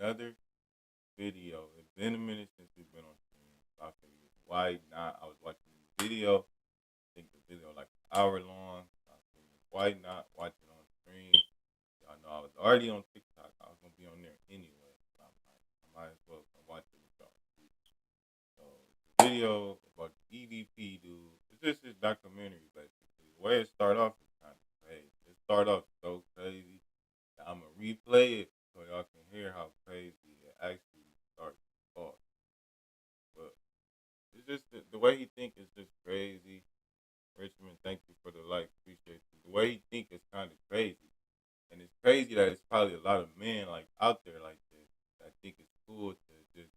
another video. It's been a minute since we've been on stream. So I figured, why not? I was watching the video. I think the video like an hour long. So I figured, why not watch it on stream? Y'all know I was already on TikTok. I was gonna be on there anyway. So I'm like, I might as well come watch it with y'all. So the video about the EDP dude. It's just his documentary basically. The way it started off is kind of crazy. It started off so crazy. I'm gonna replay it so y'all can hear how crazy it actually starts off. But it's just the way he think is just crazy. Richmond, thank you for the like, appreciate you. The way he think is kind of crazy, and it's crazy that it's probably a lot of men like out there like this that think it's cool to just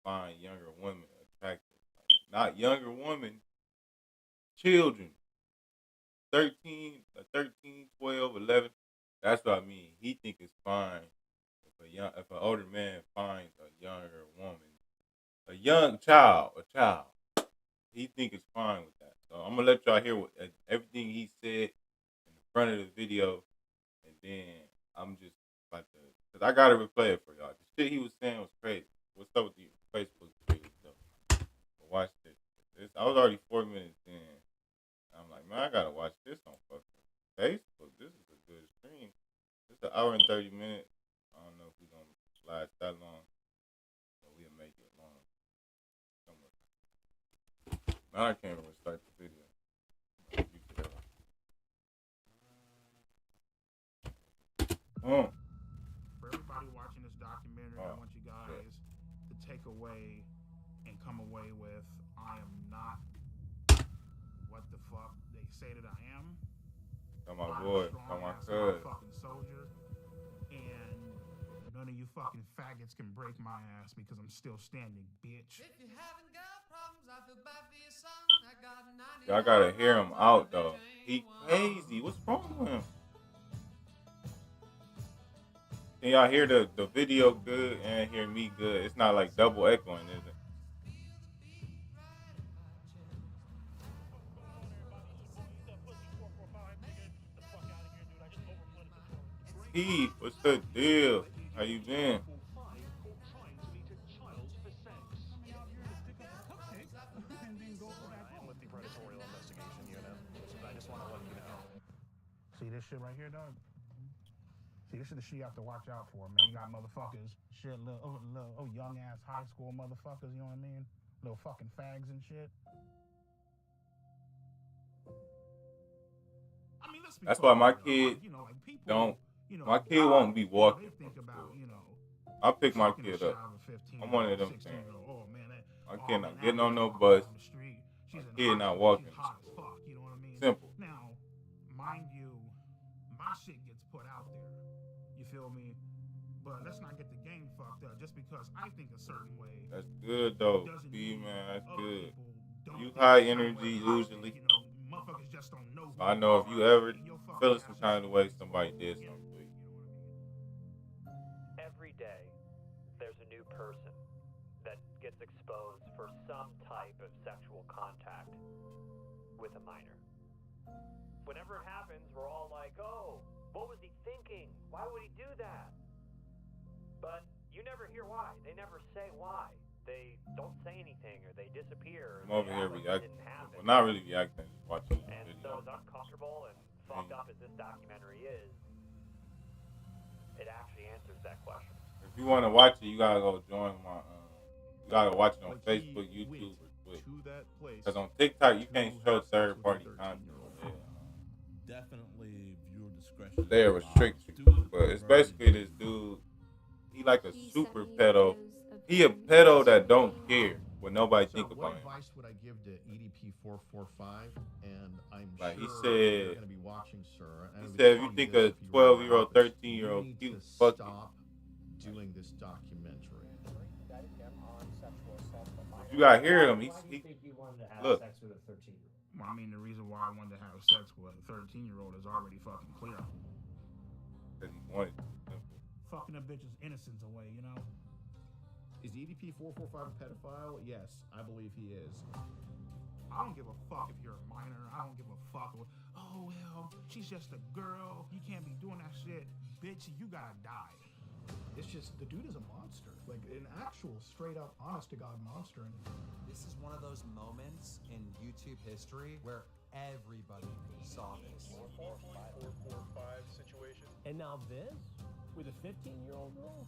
find younger women attractive. Like, not younger women, children, 13, 13, 12, 11. That's what I mean. He think it's fine if an older man finds a younger woman, a young child, a child. He think it's fine with that. So I'm gonna let y'all hear everything he said in the front of the video, and then I'm just about to, cause I gotta replay it for y'all. The shit he was saying was crazy. What's up with the Facebook video stuff? But watch this. I was already 4 minutes in. I'm like, man, I gotta watch this on fucking Facebook. This is a good stream. It's an hour and 30 minutes. I don't know if we're gonna last that long, but we'll make it long. Now I can't even start the video. For everybody watching this documentary, I want you guys to take away and come away with, I am not what the fuck they say that I am. Got my boy, got my cousin. Fucking soldier, and none of you fucking faggots can break my ass because I'm still standing, bitch. If you haven't got problems, I feel bad for your son. I got 90. Y'all gotta hear him out though. He crazy. What's wrong with him? Can y'all hear the video good and hear me good? It's not like double echoing, is it? He, what's the deal? How you been? See this shit right here, dog? See, this is the shit you have to watch out for, man. You got motherfuckers, shit, little young ass high school motherfuckers, you know what I mean? Little fucking fags and shit. I mean, that's why my kid like people, don't. My kid won't be walking. They think about, I'll pick my kid up. I'm one of them things. My kid not getting on no bus. My kid not walking. You know what I mean? Simple. Now, mind you, my shit gets put out there. You feel me? But let's not get the game fucked up just because I think a certain way. That's good though. See, man, that's good. You high energy usually. Motherfuckers just don't know. So I know if you ever feeling some kind of way, somebody did something to you. Every day, there's a new person that gets exposed for some type of sexual contact with a minor. Whenever it happens, we're all like, oh, what was he thinking? Why would he do that? But you never hear why. They never say why. They don't say anything, or they disappear. I'm over here reacting. Well, not really reacting, just watching the and video. So as uncomfortable and fucked up as this documentary is, it actually answers that question. If you want to watch it, you gotta go join my. You gotta watch it on Facebook, YouTube, or Twitch. Because on TikTok, you can't show third-party content. Definitely viewer discretion. They're restricted, but it's basically this dude. He like a super pedo. He a pedo that don't care what nobody think about him. What advice would I give to EDP 445? And I'm like sure he said, you're going to be watching, sir. He said, if you think a 12-year-old, 13-year-old cute, fuck stop doing this documentary. You gotta hear him. He look. Sex with a 13-year-old? Well, I mean, the reason why I wanted to have sex with a 13-year-old is already fucking clear. Because he wanted to. Fucking a bitch's innocence away, you know? Is EDP 445 a pedophile? Yes, I believe he is. I don't give a fuck if you're a minor. I don't give a fuck. Oh, well, she's just a girl. You can't be doing that shit. Bitch, you gotta die. It's just the dude is a monster, like an actual straight up, honest to God monster. And this is one of those moments in YouTube history where everybody saw this. 445 situation. And now this with a 15-year-old girl.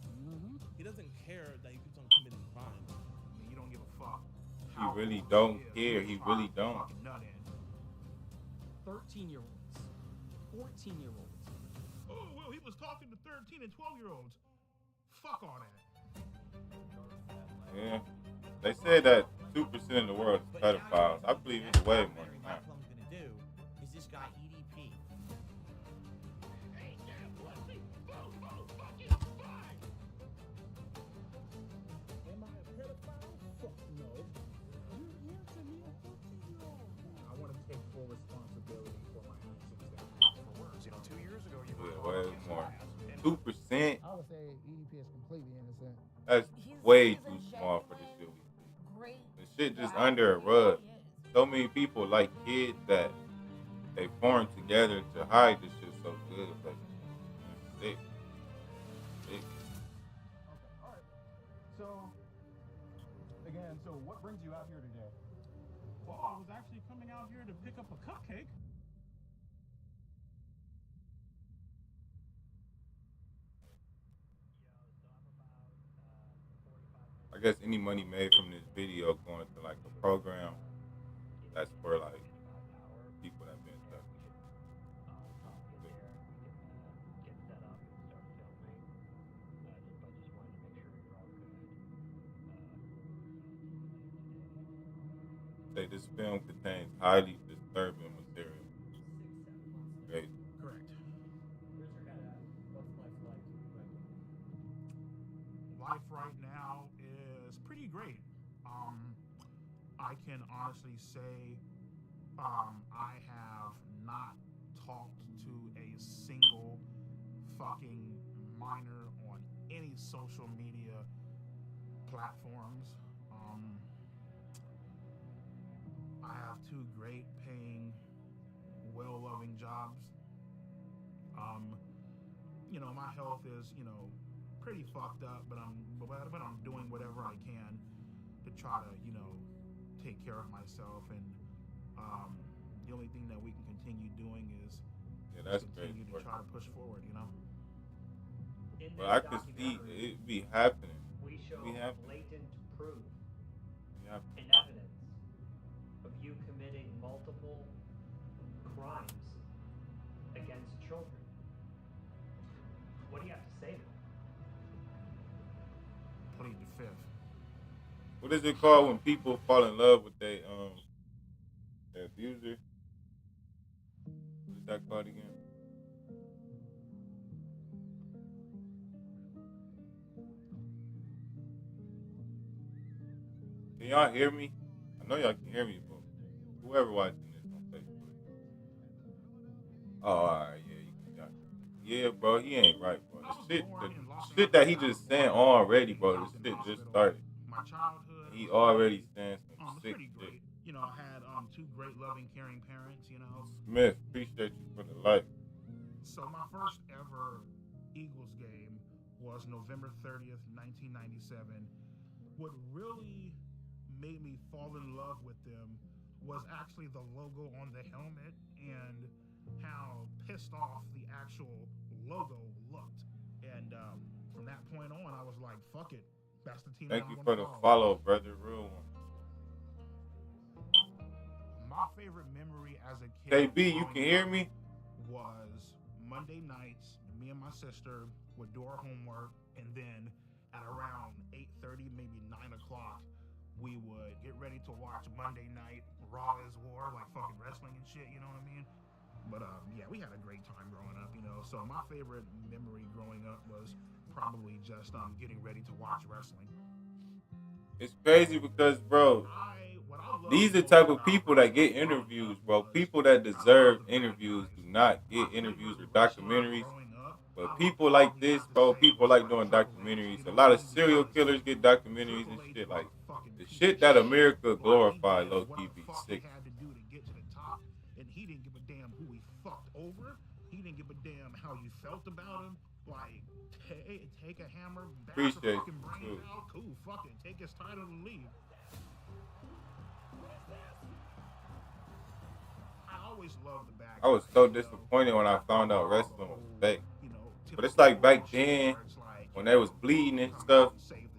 He doesn't care that he keeps on committing crime. you don't give a fuck. He really don't care. He really don't. 13-year-olds, 14-year-olds. Oh, well, he was talking to 13 and 12-year-olds. Fuck all that. Yeah. They said that 2% of the world is pedophiles. I believe it's way more than that. What I'm gonna do is this guy EDP. Am I a pedophile? Fuck no. You're answering me a 14-year-old. I want to take full responsibility for my actions. For words, 2 years ago, you Yeah, way more. 2%? I would say EDP is completely innocent. That's way too small for this shit we see. Great. The shit just under a rug. So many people like kids that they form together to hide this shit so good. Like, it's sick. Sick. Okay, all right. So, again, what brings you out here today? Well, I was actually coming out here to pick up a cupcake. I guess any money made from this video going to like a program that's for like people that been stuck. Say this film contains highly disturbing material. Great. Correct. Life right now is pretty great. I can honestly say I have not talked to a single fucking minor on any social media platforms. I have 2 great paying, well-loving jobs. My health is, pretty fucked up, but I'm doing whatever I can to try to, take care of myself. And the only thing that we can continue doing is that's continue great. to try to push forward, But I could see it be happening. We show We have- blatant proof Yeah. and evidence of you committing multiple crimes against children. What do you have to say to that? Plead the fifth. What is it called when people fall in love with their abuser? What is that called again? Can y'all hear me? I know y'all can hear me, but whoever watching this on Facebook. Oh, alright, yeah, yeah, bro, he ain't right, bro. The shit that he just saying already, bro. This shit just started. My childhood. He already saying some It's sick pretty shit. great. I had 2 great, loving, caring parents. Smith, appreciate you for the life. So my first ever Eagles game was November 30th, 1997. What really made me fall in love with them was actually the logo on the helmet and how pissed off the actual logo looked. And from that point on, I was like, fuck it. That's the team. Thank that you I'm for gonna the follow. follow, brother. Real one. My favorite memory as a kid. KB, you can hear me? Was Monday nights, me and my sister would do our homework, and then at around 8:30, maybe 9 o'clock, we would get ready to watch Monday Night Raw is War, like fucking wrestling and shit, you know what I mean? But yeah, we had a great time growing up, So my favorite memory growing up was probably just getting ready to watch wrestling. It's crazy because, bro, these are the type of people that get interviews, bro. People that deserve interviews do not get interviews or documentaries. But people like this, bro, people like doing documentaries. A lot of serial killers get documentaries and shit. Like, the shit that America glorify, low-key, be sick. Had to do to get to the top, and he didn't give a damn who he fucked over. He didn't give a damn how you felt about him. Like, Hey, take a hammer, bash Appreciate the you, fucking brain too. out. Cool, fuck it. Take his title and leave. I always loved the back. I was so disappointed when I found out wrestling was fake. But it's like back then, when they was bleeding and stuff,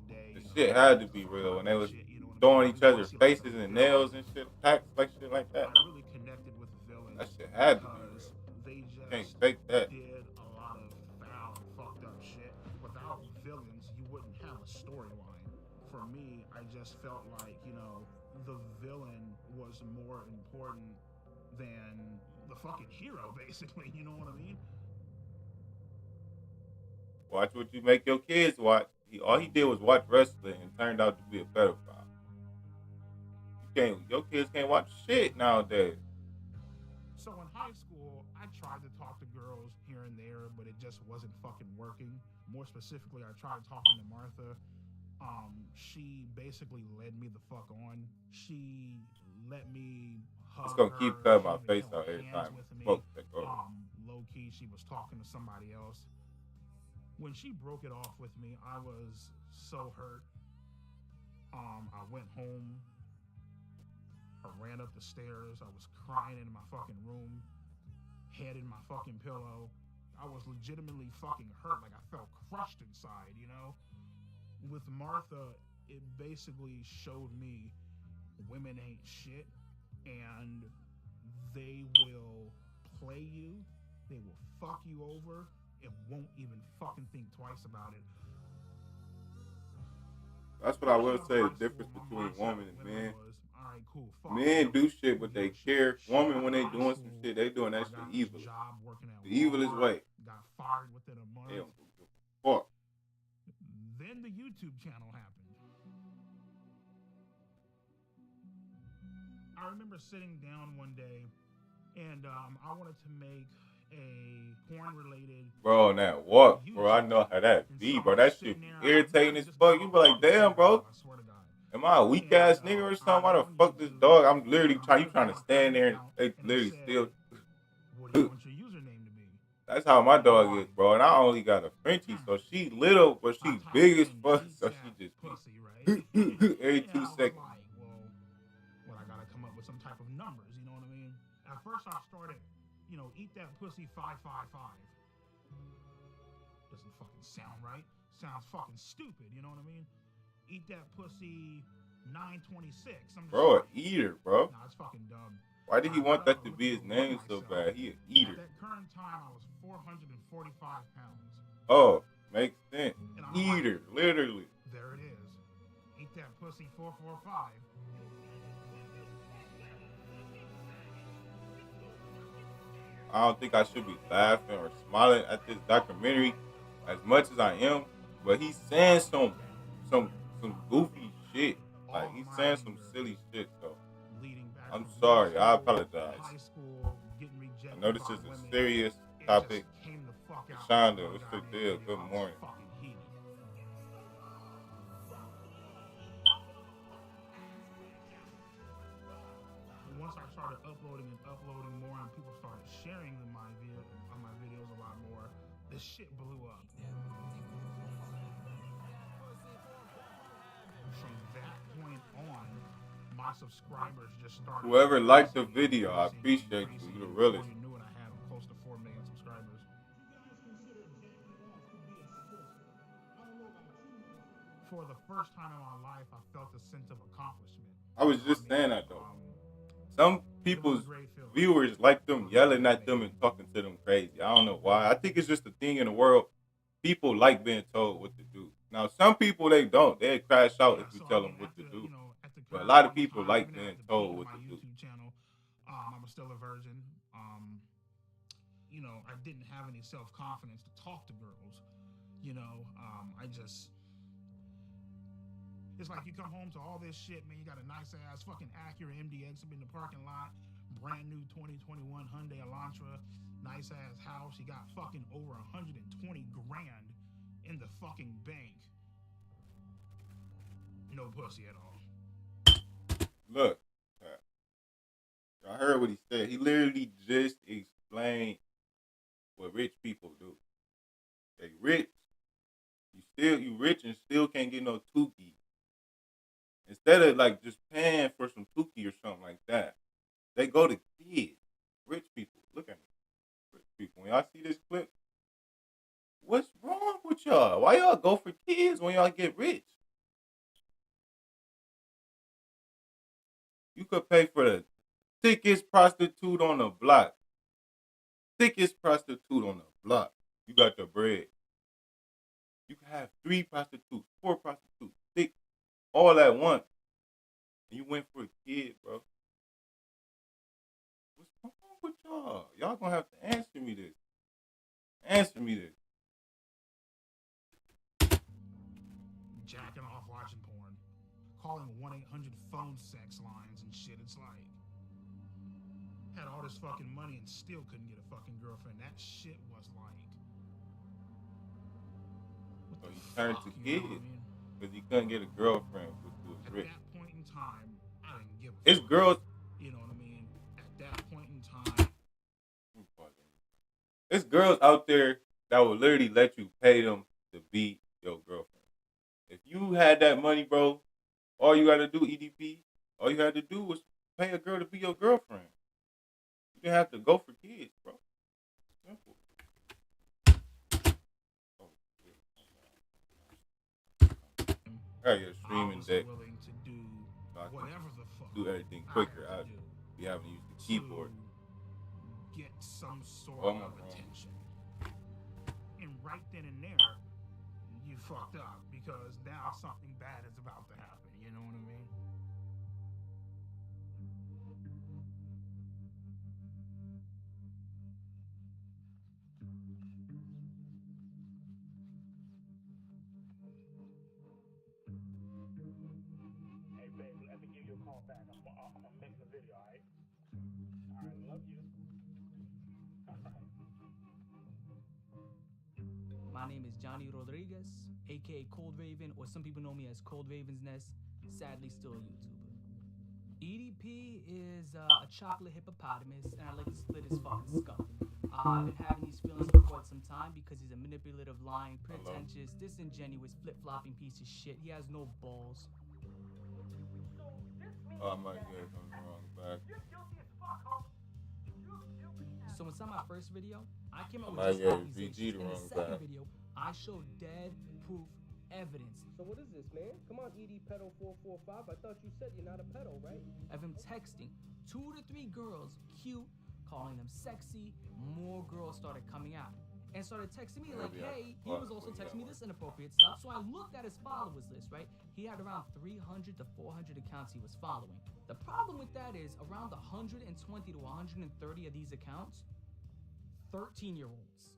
the shit had to be real. When they was throwing each other's faces and nails and shit, packs like shit like that. I really connected with the villains. That shit had to be real. Because they just Can't fake that. did a lot of foul and fucked up shit. Without villains, you wouldn't have a storyline. For me, I just felt like, the villain was more important than the fucking hero, basically. You know what I mean? Watch what you make your kids watch. All he did was watch wrestling and turned out to be a pedophile. Your kids can't watch shit nowadays. So in high school, I tried to talk to girls here and there, but it just wasn't fucking working. More specifically, I tried talking to Martha. She basically led me the fuck on. She let me hug It's gonna her. keep cutting She my even face held out every hands time. with me. Smoke take over. Low key, she was talking to somebody else. When she broke it off with me, I was so hurt. I went home. I ran up the stairs. I was crying in my fucking room, head in my fucking pillow. I was legitimately fucking hurt. Like I felt crushed inside, With Martha, it basically showed me women ain't shit and they will play you. They will fuck you over and won't even fucking think twice about it. That's what I will say. The difference between woman and man. Men do shit with they care. Woman, when they doing some shit, they doing that shit evil. The evilest way. Got fired within a month. They don't give a fuck. Then the YouTube channel happened. I remember sitting down one day, and I wanted to make a porn-related. Bro, now what, bro? I know how that be, bro. That shit be irritating as fuck. You be like, damn, bro. Am I a weak ass nigga or something? Why the fuck this dog? I'm literally trying. You trying to stand there and they literally still. What do you want your username to be? That's how my dog is, bro. And I only got a Frenchie, so she little, but she big as fuck. So she just every 2 seconds. Well, I gotta come up with some type of numbers. You know what I mean? At first, I started, eat that pussy 555. Doesn't fucking sound right. Sounds fucking stupid. You know what I mean? Eat that pussy 926. Bro, an eater, bro. Nah, it's fucking dumb. Why did he want that to be his name so bad? He an eater. At that current time, I was 445 pounds. Oh, makes sense. Eater, literally. There it is. Eat that pussy 445. I don't think I should be laughing or smiling at this documentary as much as I am, but he's saying some goofy shit. Like he's saying some silly shit. So I'm sorry. I apologize. I know this is a serious topic. Shonda, what's your deal? Good morning. Once I started uploading more, and people started sharing my videos a lot more, this shit blew up. From that point on, my subscribers just started. Whoever liked the video, I appreciate you. You're the realest. You knew what I had close to 4 million subscribers. For the first time in my life, I felt a sense of accomplishment. I was just saying that though. Some people's viewers like them yelling at them and talking to them crazy. I don't know why. I think it's just a thing in the world. People like being told what to do. Now, some people, they don't. They crash out if you tell them what to do. But a lot of people like being told what to do. I was still a virgin. I didn't have any self-confidence to talk to girls. It's like you come home to all this shit, man. You got a nice ass fucking Acura MDX up in the parking lot, brand new 2021 Hyundai Elantra, nice ass house. You got fucking over 120 grand in the fucking bank. No pussy at all. Look, I heard what he said. He literally just explained what rich people do. They rich, you rich and still can't get no Tukey. Instead of like just paying for some Tukey or something like that, they go to kids, rich people. Look at me, rich people. When y'all see this clip, what's wrong with y'all? Why y'all go for kids when y'all get rich? You could pay for the thickest prostitute on the block. Thickest prostitute on the block. You got the bread. You can have 3 prostitutes, 4 prostitutes, thick, all at once. And you went for a kid, bro. What's wrong with y'all? Y'all gonna have to answer me this. Answer me this. Jacking off watching porn. Calling 1-800-phone sex lines and shit. It's like, had all this fucking money and still couldn't get a fucking girlfriend. That shit was like, what So the he turned fuck, to you know what I kids mean? because he couldn't get a girlfriend because he was At rich. that point in time, I didn't give a It's fuck. girls. You know what I mean? At that point in time, It's girls out there that will literally let you pay them to be your girlfriend. If you had that money, bro, all you gotta do, EDP, all you had to do was pay a girl to be your girlfriend. You didn't have to go for kids, bro. Simple. Got your streaming deck. willing to do So I can whatever the fuck do everything I quicker. had I to do be having to use the keyboard. to get some sort Oh, my of God. attention. And right then and there, you fucked up because now something bad is about to happen. You know what I mean? Hey, babe, let me give you a call back. I'm gonna make the video, alright? Alright, love you. My name is Johnny Rodriguez, aka Cold Raven, or some people know me as Cold Raven's Nest, sadly still a YouTuber. EDP is a chocolate hippopotamus, and I like to split his fucking skull. I've been having these feelings for quite some time because he's a manipulative, lying, pretentious, disingenuous, flip-flopping piece of shit. He has no balls. Oh, my God, I'm wrong back. So inside my first video, I came out I with just gave accusations. VG the In the wrong second back. video, I showed dead proof evidence So what is this, man? Come on, ED Pedo 445. I thought you said you're not a pedo, right? of him texting 2 to 3 girls, cute, calling them sexy. More girls started coming out and started texting me like, Maybe I hey, he fuck was also with texting me that this inappropriate stuff. So I looked at his followers list, right? He had around 300 to 400 accounts he was following. The problem with that is around 120 to 130 of these accounts, 13-year-olds,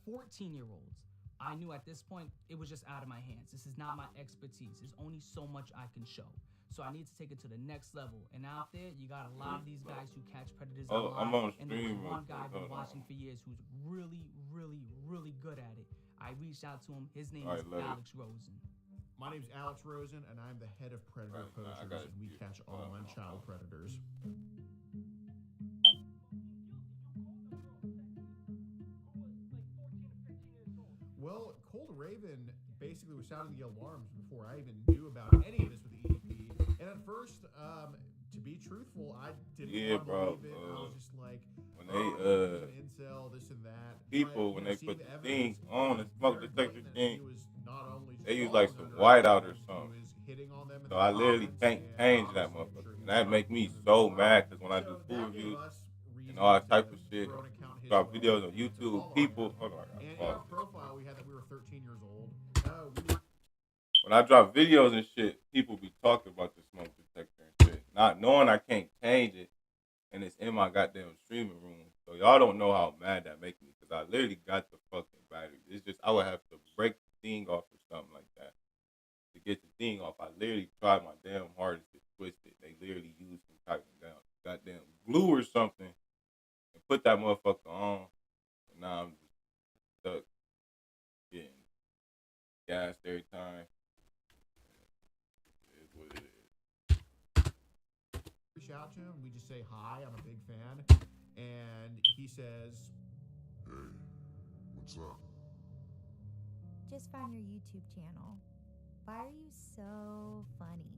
14-year-olds. I knew at this point it was just out of my hands. This is not my expertise. There's only so much I can show. So I need to take it to the next level. And out there, you got a lot of these guys who catch predators Oh, online. I'm on And there's stream one real guy I've quick. been Hold watching on. for years who's really, really, really good at it. I reached out to him. His name All is right, later. Alex Rosen. My name's Alex Rosen, and I'm the head of Predator Right, I Poachers, got and we you. catch online child predators. Well, Cold Raven basically was sounding the alarms before I even knew about any of this with EDP. And at first, to be truthful, I didn't Yeah, want to bro, believe it. I was just like, when he's they, an incel, this and that. people, But, when you know, they put seeing the evidence, thing on the it's smoke very detector blatant that thing, he was not only they use just like following some underage whiteout or girls, he something. was hitting on them in So the I literally comments, can't and change that obviously I'm motherfucker. sure he And was that not make me doing it so as well. mad because when I So do that food gave reviews us and reason all to type of shit, throw an account his drop way videos on and to YouTube, follow people, him. hold on, I gotta And in pause. our profile, we had that we were 13 years old. When I drop videos and shit, people be talking about the smoke detector and shit, not knowing I can't change it, and it's in my goddamn streaming room. So y'all don't know how mad that makes me, because I literally got the fucking battery. It's just I would have to break the thing off or something like that to get the thing off. I literally tried my damn hardest to twist it. They literally used some type of goddamn glue or something and put that motherfucker on. And now I'm just stuck getting gassed every time. It is what it is. Reach out to him. We just say hi. I'm a big fan, and he says, "Hey, what's up?" just found your YouTube channel. Why are you so funny?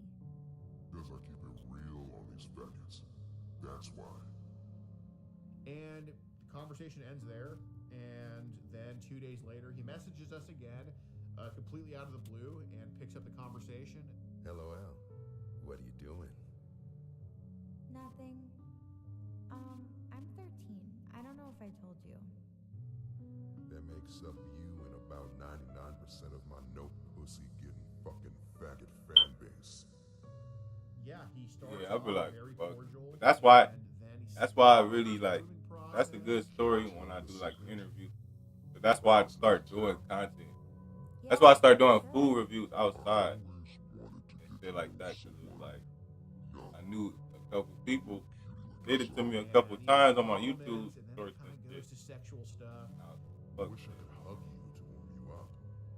Because I keep it real on these faggots. That's why. And the conversation ends there. And then 2 days later, he messages us again, completely out of the blue, and picks up the conversation. LOL. What are you doing? Nothing. I'm 13. I don't know if I told you. That makes up you and about 99% of my no pussy getting fucking faggot fan base. Yeah, he starts Yeah, I'll be like, very fuck. cordial. But that's why. and then he That's starts why I the really like. recruiting That's a good process. story when I do like interviews. But that's why I start doing content. Yeah, That's why I start doing good. food reviews outside and shit like that. Cause it was like I knew a couple people did it to me a couple And he times on my compliments, YouTube and then shorts it kind and of shit. goes to sexual stuff. And I was I fuck wish I it. could hug you to warm you up.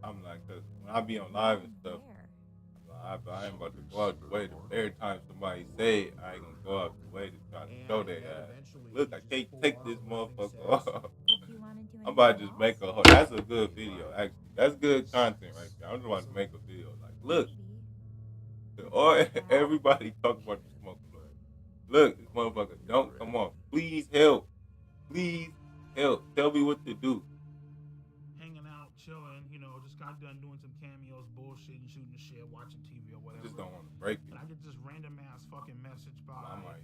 I'm like, cause when I be on live and stuff, Where? I ain't about to go out the way. Every time somebody say it, I ain't gonna go out the way to try to show And they then ass. eventually Look, he I just can't full take on this everything motherfucker says, off. If you want to do I'm about to anything just make a else, whole. That's a good video, actually. That's good content right there. I'm just about to make a video. Like, look, maybe. or everybody talk about the smoke blood. Look, this motherfucker, don't come on. Please help. Please help. Tell me what to do. Hanging out, chilling, you know, just got done doing some cameos, bullshitting, shooting the shit, watching TV or I whatever. just don't want to break it. And I get this random ass fucking message by I'm like,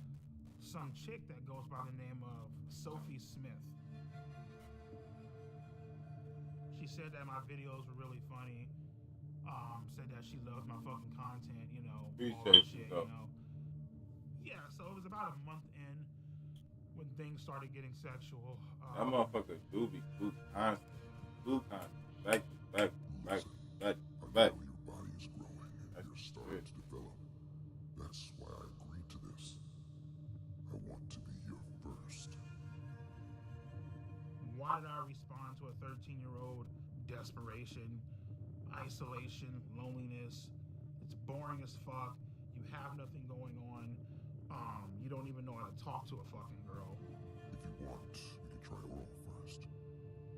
some chick that goes by the name of Sophie Smith. She said that my videos were really funny. Said that she loves my fucking content, you know, all that appreciate you, shit, though. you know. Yeah, so it was about a month in when things started getting sexual. That motherfucker do be too constant. Too constant. Back to back, back to back to back. I know your body is growing and That's you're starting it. to develop. That's why I agreed to this. I want to be your first. Why did I respond to a 13-year-old? Desperation, isolation, loneliness. It's boring as fuck. You have nothing going on. You don't even know how to talk to a fucking girl. If you want, we can try oral first.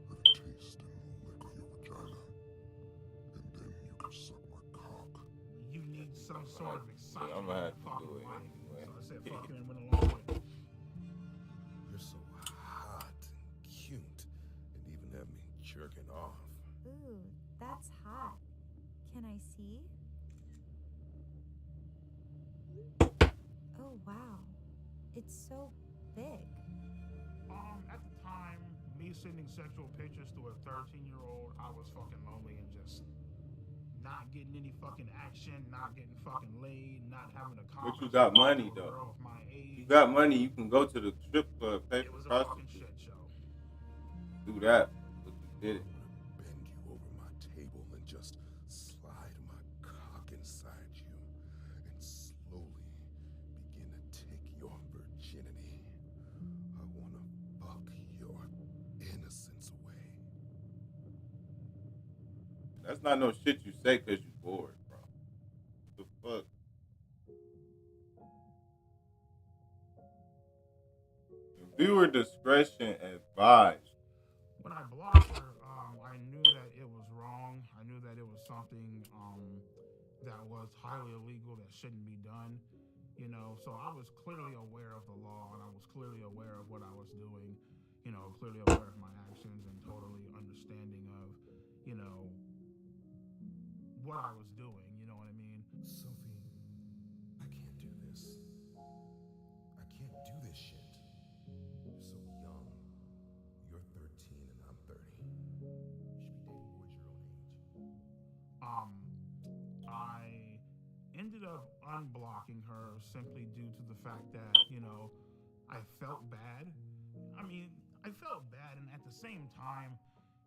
Let it taste and lick on your vagina. And then you can suck my cock. You need some sort of excitement I'm gonna have in to your fucking do it life. anyway. So I said fuck you and went along with it. You're so hot and cute, and even have me jerking off. Ooh, that's hot. Can I see? Oh, wow. It's so big. At the time, me sending sexual pictures to a 13-year-old, I was fucking lonely and just not getting any fucking action, not getting fucking laid, not having a But you conversation got with money, a though. girl of my age. You got money, you can go to the strip club, pay It for was a fucking prostitute. shit show. Do that. But you did it. Bend you over my table and just slide my cock inside you and slowly begin to take your virginity. I wanna fuck your innocence away. That's not no shit you say because you bored, bro. The fuck? Viewer discretion advised. When I blocked her, I knew that it was wrong. I knew that it was something that was highly illegal that shouldn't be done. You know, so I was clearly aware of the law and I was clearly aware of what I was doing. You know, clearly aware of my actions and totally understanding of, you know, what I was doing. You know what I mean? Sophie, I can't do this. I can't do this shit. You're so young. You're 13 and I'm 30. You should be dating boys your own age. I ended up unblocking her simply due to the fact that, you know, I felt bad. I mean, I felt bad, and at the same time,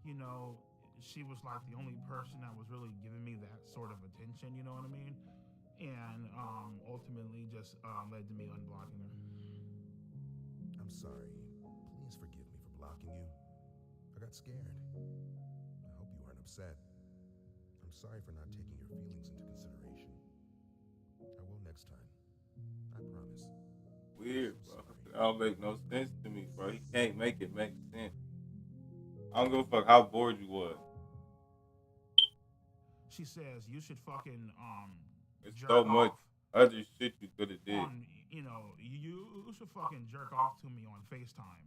you know, she was like the only person that was really giving me that sort of attention, you know what I mean? And ultimately just led to me unblocking her. I'm sorry. Please forgive me for blocking you. I got scared. I hope you aren't upset. I'm sorry for not taking your feelings into consideration. I will next time. I promise. Weird, bro. That don't make no sense to me, bro. He can't make it make sense. I don't give a fuck how bored you was. she says you should fucking It's jerk so much off other shit you could have did. on, you know, you should fucking jerk off to me on FaceTime.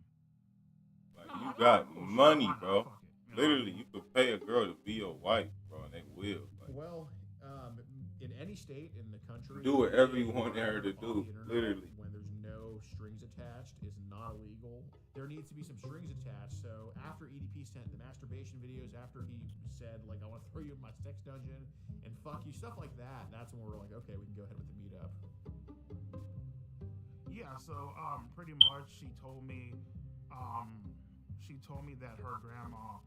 Like, No, you I got don't know, money, why not? bro. Fuck it, you know? Literally, you could pay a girl to be your wife, bro, and they will. Like, Well, in any state in the country, do whatever you being want her to on do, the internet literally. when there's no strings attached is not illegal. There needs to be some strings attached. So after EDP sent the masturbation videos, after he said like I want to throw you in my sex dungeon and fuck you, stuff like that, that's when we're like, okay, we can go ahead with the meetup. Yeah, so pretty much she told me that her grandma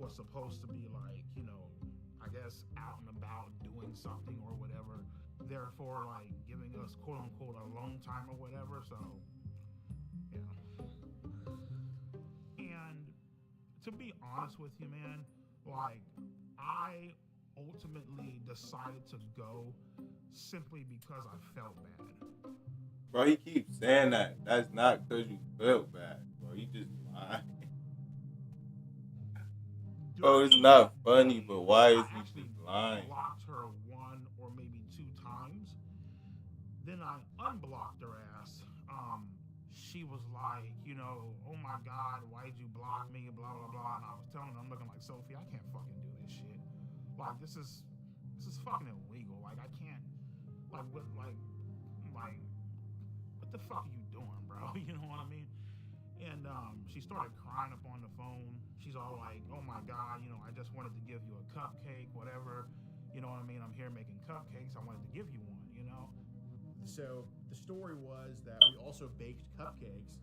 was supposed to be like, you know, I guess out and about doing something or whatever, therefore like giving us quote unquote alone time or whatever. So yeah. And to be honest with you, man, like I ultimately decided to go simply because I felt bad. Bro, he keeps saying that. That's not because you felt bad, bro. You just lying. Bro, it's not funny, but why is he just lying? I blocked her 1 or maybe 2 times. Then I unblocked her ass. She was like, you know, oh my God, why'd you block me? Blah blah blah. And I was telling her, I'm looking like, Sophie, I can't fucking do this shit. Like this is fucking illegal. Like I can't. Like what the fuck are you doing, bro? You know what I mean? And she started crying up on the phone. She's all like, oh my God, you know, I just wanted to give you a cupcake, whatever. You know what I mean? I'm here making cupcakes. I wanted to give you one, you know? So the story was that we also baked cupcakes.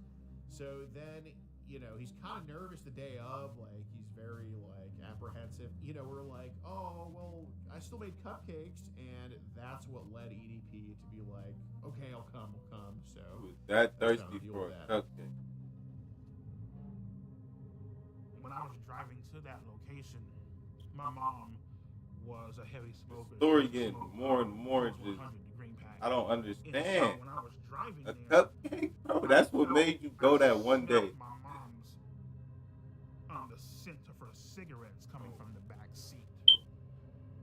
So then, you know, he's kind of nervous the day of, like he's very like apprehensive. You know, we're like, oh well, I still made cupcakes, and that's what led EDP to be like, okay, I'll come. So He was that that's how thirsty I deal for with a that. cupcake. When I was driving to that location, my mom was a heavy smoker. Story She getting smoked, more and more close to just. 100 green pack. I don't And so understand. when I was driving A there, cupcake, bro. That's what made you go that one day. My mom's the scent of her cigarettes coming from the back seat.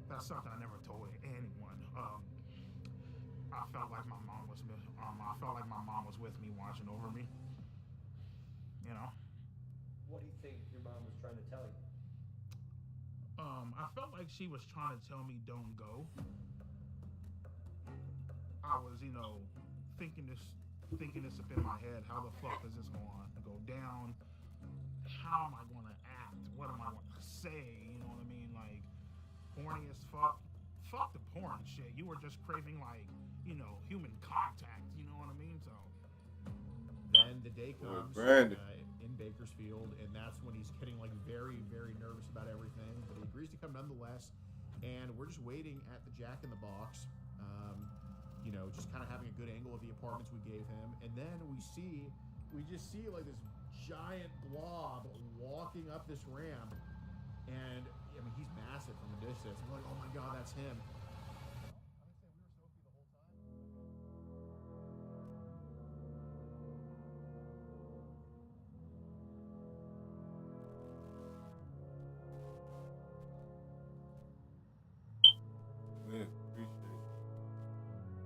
That's something I never told anyone. I felt like my mom was with me, watching over me. You know. What do you think your mom was trying to tell you? I felt like she was trying to tell me don't go. I was, you know, thinking this up in my head. How the fuck is this going to go down? How am I going to act? What am I going to say? You know what I mean? Like, horny as fuck. Fuck the porn shit. You were just craving, like, you know, human contact. You know what I mean? So. Then the day comes in Bakersfield, and that's when he's getting like very, very nervous about everything. But he agrees to come nonetheless, and we're just waiting at the Jack in the Box. You know, just kind of having a good angle of the apartments we gave him, and then we just see like this giant blob walking up this ramp, and I mean he's massive from a distance. I'm like, oh my God, that's him. Yeah, appreciate it.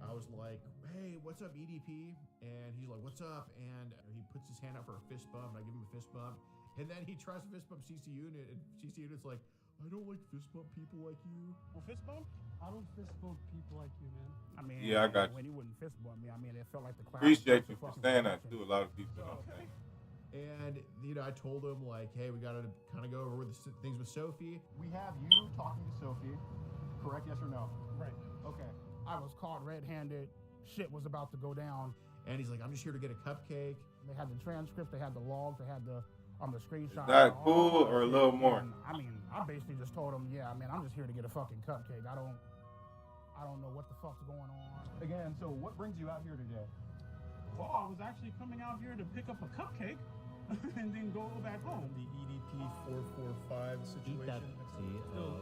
I was like, hey, what's up, EDP? And he's like, what's up? And he puts his hand out for a fist bump, and I give him a fist bump. And then he tries to fist bump CC Unit, and CC Unit's like, I don't like fist bump people like you. Well, fist bump? I don't fist bump people like you, man. I mean, Yeah, I got you. when he wouldn't fist bump me, I mean, it felt like the cloud. Appreciate you for saying that too. A lot of people don't think. And, you know, I told him, like, hey, we got to kind of go over the things with Sophie. We have you talking to Sophie, correct? Yes or no? Right. Okay. I was caught red-handed. Shit was about to go down. And he's like, I'm just here to get a cupcake. They had the transcripts, they had the logs, they had the screenshot. Is that cool or a little more? And, I mean, I basically just told him, yeah, man, I'm just here to get a fucking cupcake. I don't know what the fuck's going on. Again, so what brings you out here today? Well, I was actually coming out here to pick up a cupcake. and then go back home. The EDP 445 situation.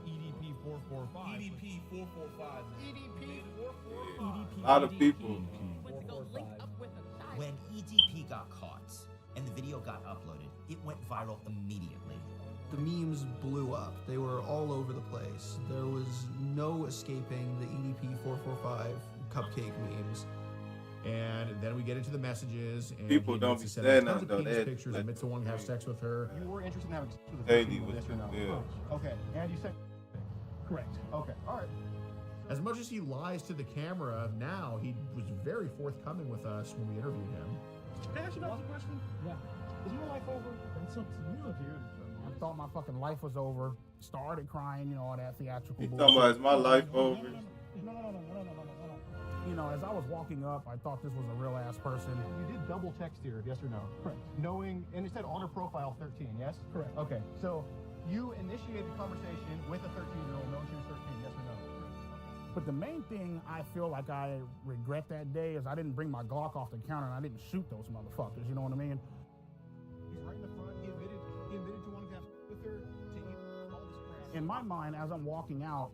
EDP 445. EDP 445. EDP 445. A lot of people. When EDP got caught and the video got uploaded, it went viral immediately. The memes blew up. They were all over the place. There was no escaping the EDP 445 cupcake memes. And then we get into the messages. And People he don't admits be to saying sending tons that, of though. penis They- pictures, like- admits to wanting to have sex with her. You were interested in having sex with Hey, people, was yes or no? yeah. Okay, and you said Correct. okay, all right. As much as he lies to the camera, now he was very forthcoming with us when we interviewed him. Can I ask you guys a question? Yeah. Is your life over? It's up to you, dude. I thought my fucking life was over. Started crying, you know, all that theatrical You bullshit. talking about is my life over? No. You know, as I was walking up, I thought this was a real ass person. You did double text here, yes or no? Correct. Knowing, and it said on her profile 13, yes? Correct. Okay, so you initiated the conversation with a 13-year-old knowing she was 13, yes or no? But the main thing I feel like I regret that day is I didn't bring my Glock off the counter and I didn't shoot those motherfuckers. You know what I mean? He's right in the front. He admitted to wanting to have sex with her, to eat all this crap. In my mind, as I'm walking out,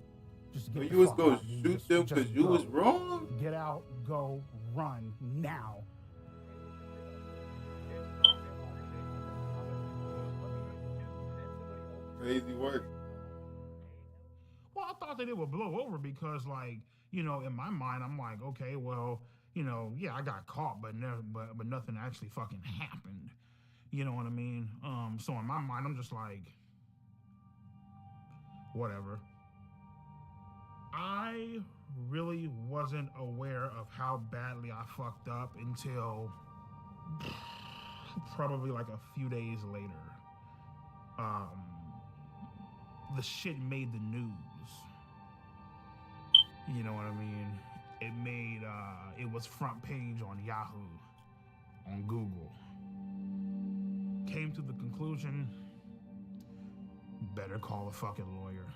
just So get you the was fuck gonna out, dude. shoot Just- them just because you go. was wrong? Get out, go, run now. Crazy work. Well, I thought that it would blow over because, like, you know, in my mind, I'm like, okay, well, you know, yeah, I got caught, but nothing actually fucking happened. You know what I mean? So in my mind, I'm just like, whatever. I really wasn't aware of how badly I fucked up until probably like a few days later. The shit made the news. You know what I mean? It made, it was front page on Yahoo, on Google. Came to the conclusion, better call a fucking lawyer.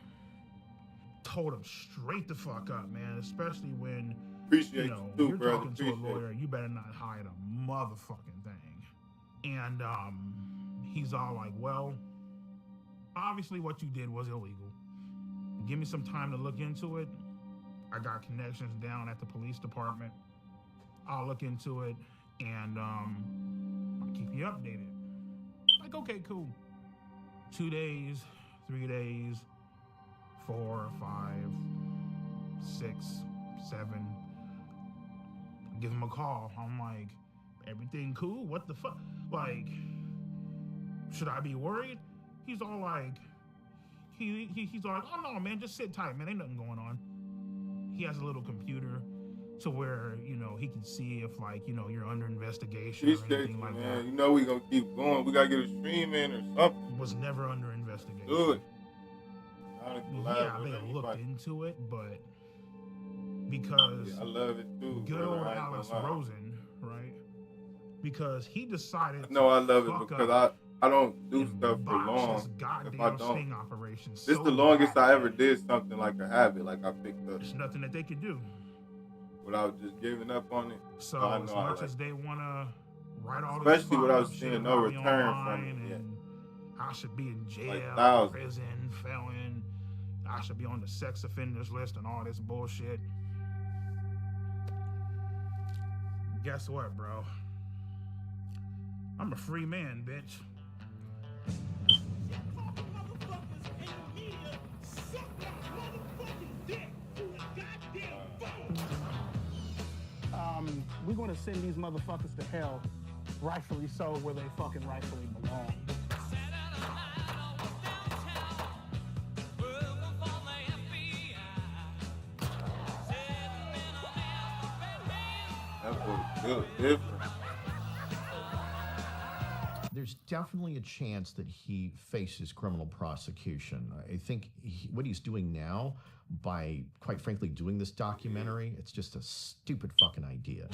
Told him straight the fuck up, man, especially when, Appreciate you know, you too, you're brother. talking to a Appreciate lawyer, you better not hide a motherfucking thing. And he's all like, well, obviously what you did was illegal. Give me some time to look into it. I got connections down at the police department. I'll look into it and I'll keep you updated. Like, okay, cool. 2 days, 3 days, 4, 5, 6, 7. Give him a call. I'm like, everything cool? What the fuck? Like, should I be worried? He's all like, he's all like, oh no, man, just sit tight, man. Ain't nothing going on. He has a little computer to where, you know, he can see if, like, you know, you're under investigation or Appreciate anything you, like man. that. You know we gonna keep going. We gotta get a stream in or something. Was never under investigation. Good. Yeah, they looked into it, but because I love it too. good brother. old I ain't gonna Alice lie. Rosen, right? Because he decided. No, I to love it fuck because up I don't do stuff for botch long. this If goddamn I don't, sting operation. this so the longest bad. I ever did something like a habit. Like I picked up There's nothing that they could do. without just giving up on it. So I as know I much like as they want to write all Especially this without fucked up seeing shit no about me return online from it, yeah. and I should be in jail, Like thousands. prison, felon. I should be on the sex offenders list and all this bullshit. Guess what, bro? I'm a free man, bitch. We're gonna send these motherfuckers to hell, rightfully so, where they fucking rightfully belong. That was good, different. There's definitely a chance that he faces criminal prosecution. I think what he's doing now, by quite frankly doing this documentary, it's just a stupid fucking idea.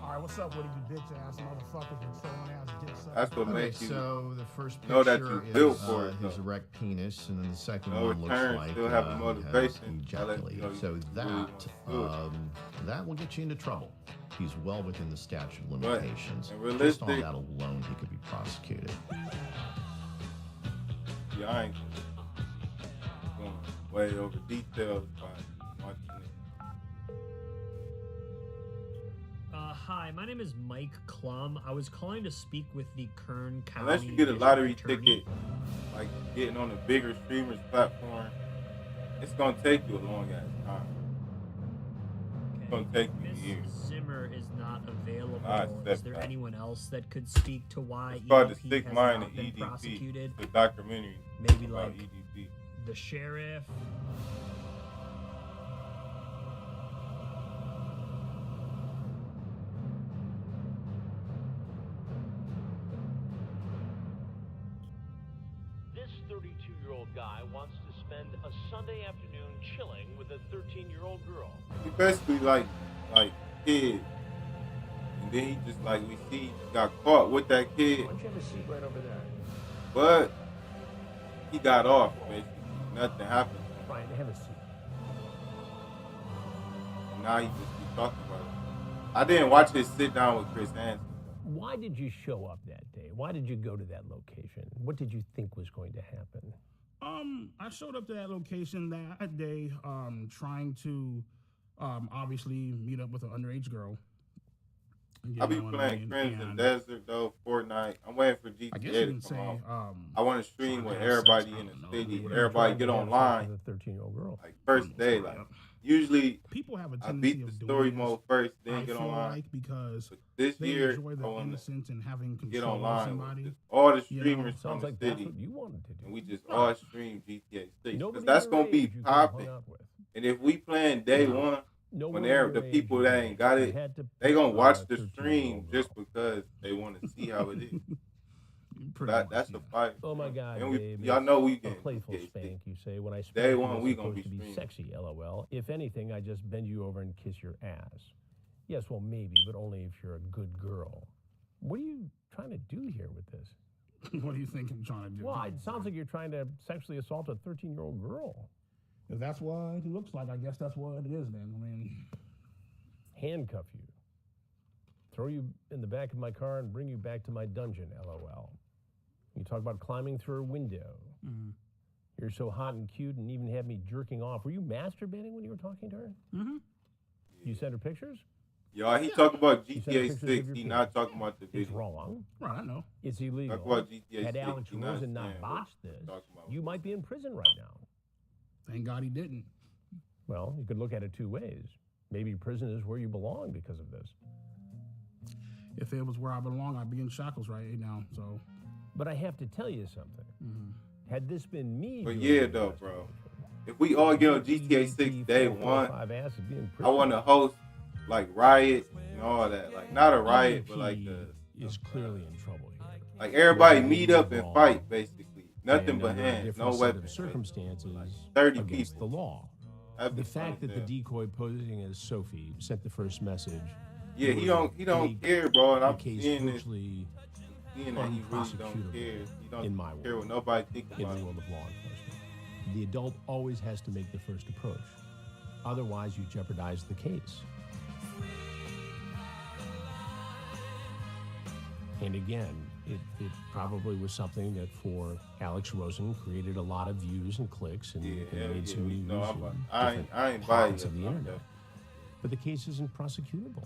All right, what's up with you bitch ass motherfuckers and trolling ass dick suckers? That's what Okay, makes you so the first know that picture you built is for it, his though. erect penis, and then the second No one looks return, like still have the he has motivation. I let you ejaculated. know you So really want to do it. that will get you into trouble. he's well within the statute of limitations. and Just on realistic- that alone, he could be prosecuted. Yeah, I ain't going way over details by watching it. Hi, my name is Mike Klum. I was calling to speak with the Kern County. Unless you get a District lottery Attorney. ticket, like getting on the bigger streamers platform, it's gonna take you a long ass time. It's gonna take you Ms. years. Zimmer is not available. I Is accept there that. anyone else that could speak to why It's called The EDP Sick has Mind not of been EDP. prosecuted? The documentary Maybe about like EDP. the sheriff. This 32-year-old guy wants to spend a Sunday afternoon chilling with a 13-year-old girl. He basically like kid, and then he just like we see he got caught with that kid, Why don't you have a seat right over there? but he got off basically. Nothing happened. Fine, have a seat. And now he just keep talking about it. I didn't watch his sit down with Chris Hansen. Why did you show up that day? Why did you go to that location? What did you think was going to happen? I showed up to that location that day, trying to, obviously meet up with an underage girl. You I be know what playing mean? Crimson And Desert though, Fortnite. I'm waiting for GTA I guess to you come can say, out. I want to stream trying with to have everybody sex, I in the don't know, city. dude. Everybody get Trying to have sex online. with a 13-year-old girl. Like first day, like usually people have a I tendency beat the of doing story this, mode first, I then get feel online. like, because But this they year, enjoy I the want innocence and having to get control of online somebody. with all the you know? streamers from Sounds the like that's city, what you wanted to do. and we just all stream GTA 6 because Nobody that's your gonna be age you could've hung popping. out with. And if we playing day one, No when one they're your the age people you that had- ain't got you it, had to they gonna pick watch a the 13-year-old stream girl. just because they want to see how it is. Pretty That's the fight. Oh my God, and we, babe, y'all know we a get playful GTA 6. spank. You say when I spank Day you, one, it's we gonna supposed be to be streaming. sexy. LOL. If anything, I just bend you over and kiss your ass. Yes, well maybe, but only if you're a good girl. What are you trying to do here with this? What do you think I'm trying to do? Well, it sounds like you're trying to sexually assault a 13-year-old girl. If that's what it looks like, I guess that's what it is then. I mean, Handcuff you, throw you in the back of my car and bring you back to my dungeon. LOL. You talk about climbing through a window. Mhm. You're so hot and cute and even had me jerking off. Were you masturbating when you were talking to her? Mm-hmm. You sent her pictures? Y'all, he talking about You sent GTA pictures of 6. your He penis. not talking about the It's video. wrong. right, I know. It's illegal. Talk about GTA Had 6. Alex He not Rosen not saying what botched he's this, talking about. you might be in prison right now. Thank God he didn't. Well, you could look at it two ways. Maybe prison is where you belong because of this. If it was where I belong, I'd be in shackles right now. So, But I have to tell you something. mhm. Had this been me, But doing yeah, the though, bro. If we all get on GTA 6 day one, ass would be in I prison. want to host like Riot and all that. Like not a riot, but like EDP is clearly in trouble here. like everybody They're meet up and wrong. fight basically. Nothing And but under a hands, different no set of weapons. circumstances 30 against people. the law. That'd be The fact fun that as the decoy posing as Sophie sent the first message. Yeah, he would don't make care, bro. And the I'm case seeing this, virtually seeing that he really don't unprosecutable care. He don't in my care world. what nobody think in about the it. world of law enforcement. The adult always has to make the first approach. Otherwise, you jeopardize the case. And again, it probably was something that for Alex Rosen created a lot of views and clicks and, Yeah, and hell made yeah, some we news. know. in I different ain't parts biased of the on internet. that. But the case isn't prosecutable.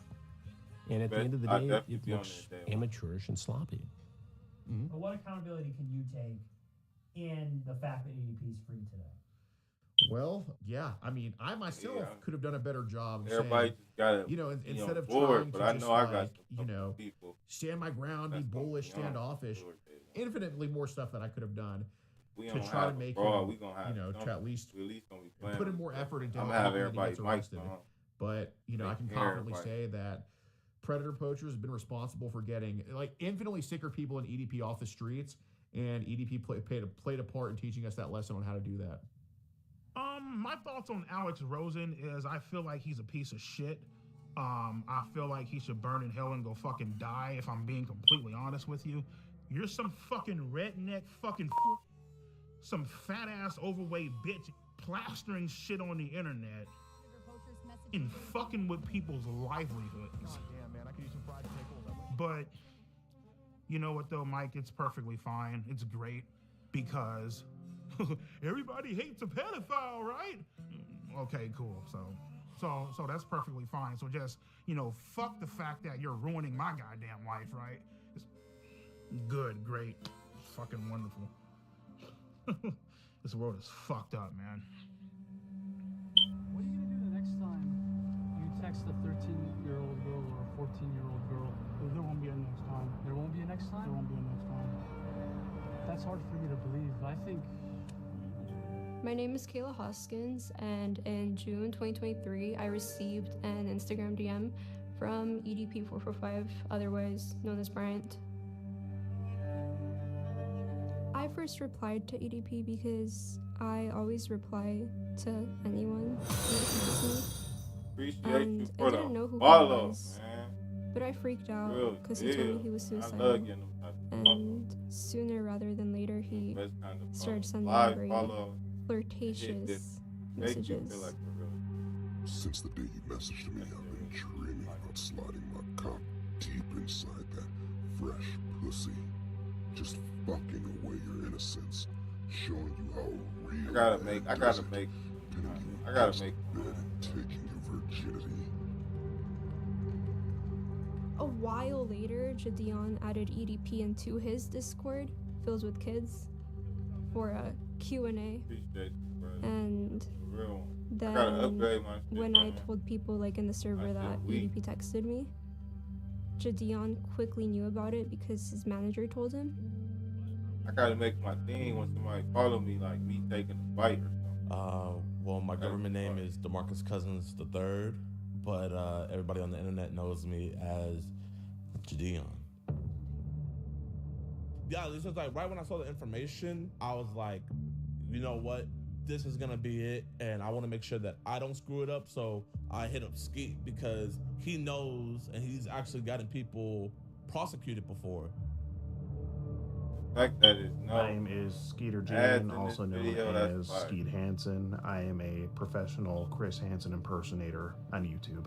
And at the Bet end of the I'd day, definitely it be on looks that day. amateurish and sloppy. But what accountability can you take in the fact that EDP is free today? Well, yeah. I mean, I myself Yeah. could have done a better job. Everybody saying, just gotta you know, be instead on of board, trying but to I just know I like, got you some know, people stand my ground, be that's gonna bullish, be on standoffish. board. Infinitely more stuff that I could have done We to don't try have to a make brawl. him, We gonna have you know, to something. at least We at least gonna be playing. put in more effort into I'm helping gonna have him when he everybody gets mics arrested. on. But you know, I can Take confidently care of say that Predator Poachers has been responsible for getting like infinitely sicker people in EDP off the streets, and EDP played a part in teaching us that lesson on how to do that. My thoughts on Alex Rosen is I feel like he's a piece of shit. I feel like he should burn in hell and go fucking die, if I'm being completely honest with you. You're some fucking redneck fucking some fat ass overweight bitch plastering shit on the internet and fucking with people's livelihoods. could use some fried pickles. But you know what though, Mike? It's perfectly fine. It's great because everybody hates a pedophile, right? Okay, cool. So that's perfectly fine. So just, you know, fuck the fact that you're ruining my goddamn life, right? It's good, great, fucking wonderful. This world is fucked up, man. What are you gonna do the next time you text a 13-year-old girl or a 14-year-old girl? There won't be a next time. There won't be a next time? There won't be a next time. That's hard for me to believe. I think... My name is Kayla Hoskins, and in June 2023, I received an Instagram DM from EDP445, otherwise known as Bryant. I first replied to EDP because I always reply to anyone who messages me. Appreciate And you I for didn't the know who he follow, was, man. but I freaked out Real because he told me he was deal. I suicidal. love getting them type of And sooner rather than later, he Best kind of started sending live very follow. flirtatious Make you messages. feel like a real. Since the day you messaged me, I've been dreaming about sliding my cock deep inside that fresh pussy. Just fucking away your innocence. Showing you how real I gotta man make. does it. Pinning you against bed and taking your virginity. A while later, Jadion added EDP into his Discord, filled with kids, for a Q&A. Appreciate you, brother. And Real. I gotta then upgrade my shit, when I man. told people like in the server that EDP texted me, Jadion quickly knew about it because his manager told him. I gotta make my thing when somebody follow me, like me taking a bite or something. Well, my government name is DeMarcus Cousins III, but everybody on the internet knows me as Jadion. Yeah, this is like right when I saw the information, I was like, you know what? This is gonna be it, and I want to make sure that I don't screw it up. So I hit up Skeet because he knows, and he's actually gotten people prosecuted before. Like that is no. My name is Skeeter ads Jan, in also this known video, that's as fire. Skeet Hansen. I am a professional Chris Hansen impersonator on YouTube.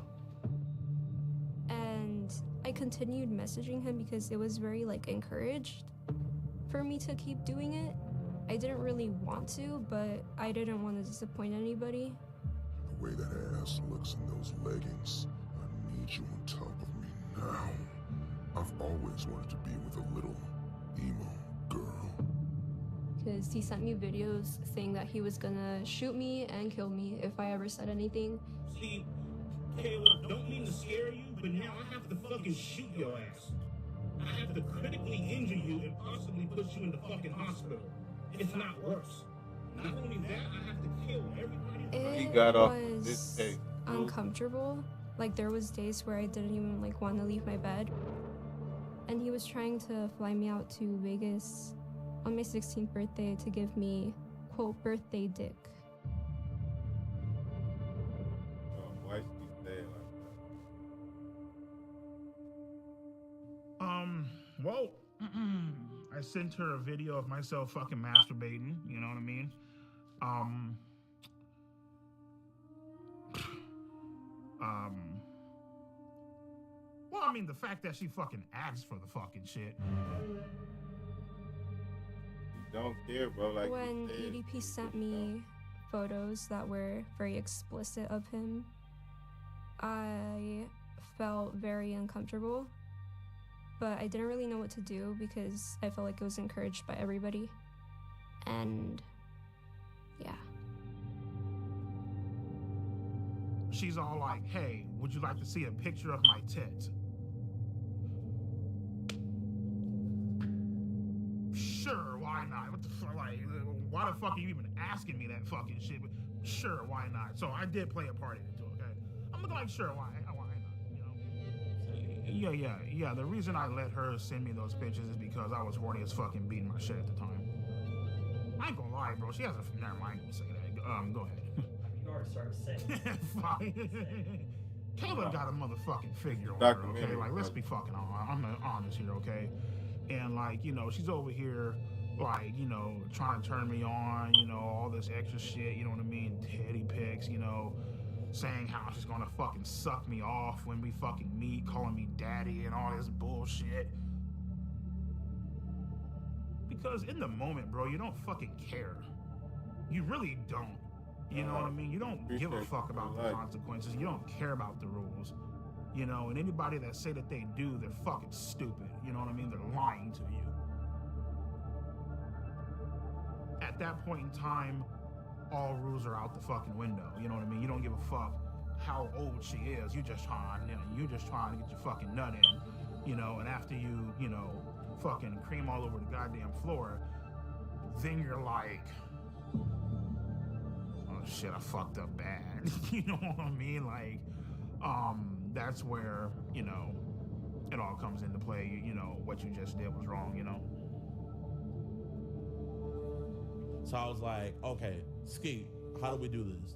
And I continued messaging him because it was very like encouraged for me to keep doing it. I didn't really want to, but I didn't want to disappoint anybody. The way that ass looks in those leggings, I need you on top of me now. I've always wanted to be with a little emo girl. Because he sent me videos saying that he was gonna shoot me and kill me if I ever said anything. See, Kayla, don't mean to scare you, but now I have to fucking shoot your ass. I have to critically injure you and possibly put you in the fucking hospital. It's not worse. Not only that, I have to kill everybody. He got off was this tape. uncomfortable. Like there was days where I didn't even like want to leave my bed. And he was trying to fly me out to Vegas on my 16th birthday to give me, quote, birthday dick. Why should you say it like that? Well, I sent her a video of myself fucking masturbating, you know what I mean? Well, I mean, the fact that she fucking asked for the fucking shit. You don't care, bro. Like When you said. EDP sent me photos that were very explicit of him, I felt very uncomfortable, but I didn't really know what to do because I felt like it was encouraged by everybody. And yeah. She's all like, hey, would you like to see a picture of my tits? Sure, why not? What the fuck, like, why the fuck are you even asking me that fucking shit? But sure, why not? So I did play a part in it too, okay? I'm looking like, sure, why not, you know? Yeah, the reason I let her send me those pictures is because I was horny as fucking beating my shit at the time. I ain't gonna lie, bro, she has a, never mind, I ain't gonna say that, go ahead. You already started saying. Fine. Kayla got a motherfucking figure on her, okay? Like, let's be fucking honest here, okay? And, like, you know, she's over here, like, you know, trying to turn me on, you know, all this extra shit, you know what I mean? Teddy pics, you know, saying how she's gonna fucking suck me off when we fucking meet, calling me daddy and all this bullshit. Because in the moment, bro, you don't fucking care. You really don't. You know what I mean? You don't give a fuck about the consequences. You don't care about the rules. You know, and anybody that say that they do, they're fucking stupid. You know what I mean? They're lying to you. At that point in time, all rules are out the fucking window. You know what I mean? You don't give a fuck how old she is. You just trying to get your fucking nut in. You know, and after you know, fucking cream all over the goddamn floor, then you're like, oh shit, I fucked up bad. You know what I mean? Like, that's where, you know, it all comes into play. You know, what you just did was wrong, you know? So I was like, okay, Skeet, how do we do this?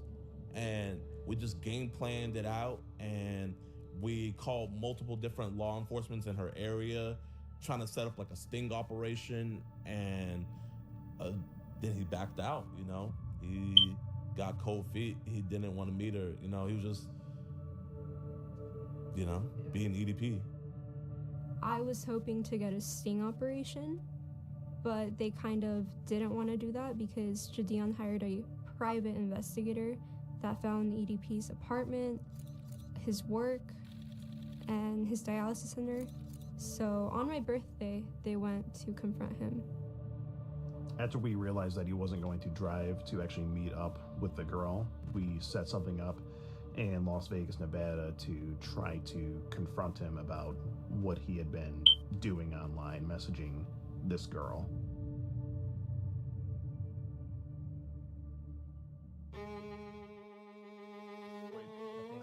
And we just game planned it out, and we called multiple different law enforcement in her area, trying to set up like a sting operation, and then he backed out, you know? He got cold feet. He didn't want to meet her, you know? He was just, you know, being EDP. I was hoping to get a sting operation, but they kind of didn't want to do that because Jadian hired a private investigator that found EDP's apartment, his work, and his dialysis center. So on my birthday, they went to confront him. After we realized that he wasn't going to drive to actually meet up with the girl, we set something up in Las Vegas, Nevada to try to confront him about what he had been doing online, messaging this girl. Wait,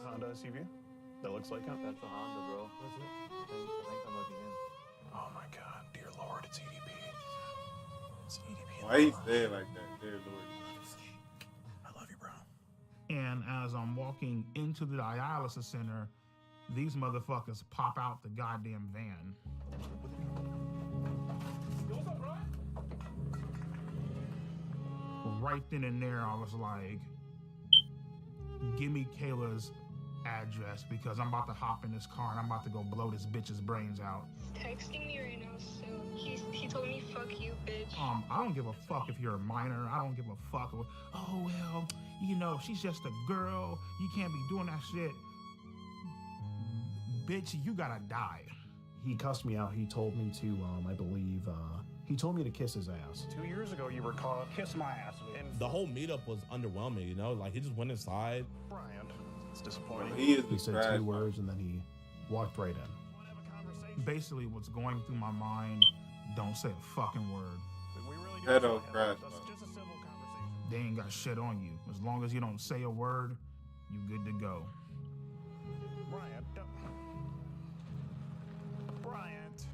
Honda SUV? That looks like it? That's a Honda, bro. That's it. I think I'm looking in. Oh my god, dear Lord, it's EDP. It's EDP. Why he say it like that, dear Lord? I love you, bro. And as I'm walking into the dialysis center, these motherfuckers pop out the goddamn van. Right then and there, I was like, give me Kayla's address because I'm about to hop in this car and I'm about to go blow this bitch's brains out. He's texting me right now, so he told me, fuck you, bitch. I don't give a fuck if you're a minor. I don't give a fuck. Oh, well, you know, she's just a girl. You can't be doing that shit. Bitch, you gotta die. He cussed me out. He told me to, I believe, he told me to kiss his ass. 2 years ago, you were called Kiss My Ass. And The whole meetup was underwhelming, you know? Like, he just went inside. Brian, it's disappointing. He said 2 words and then he walked right in. Basically, what's going through my mind, don't say a fucking word. Pedo crash. They ain't got shit on you. As long as you don't say a word, you good to go. Bryant, Bryant.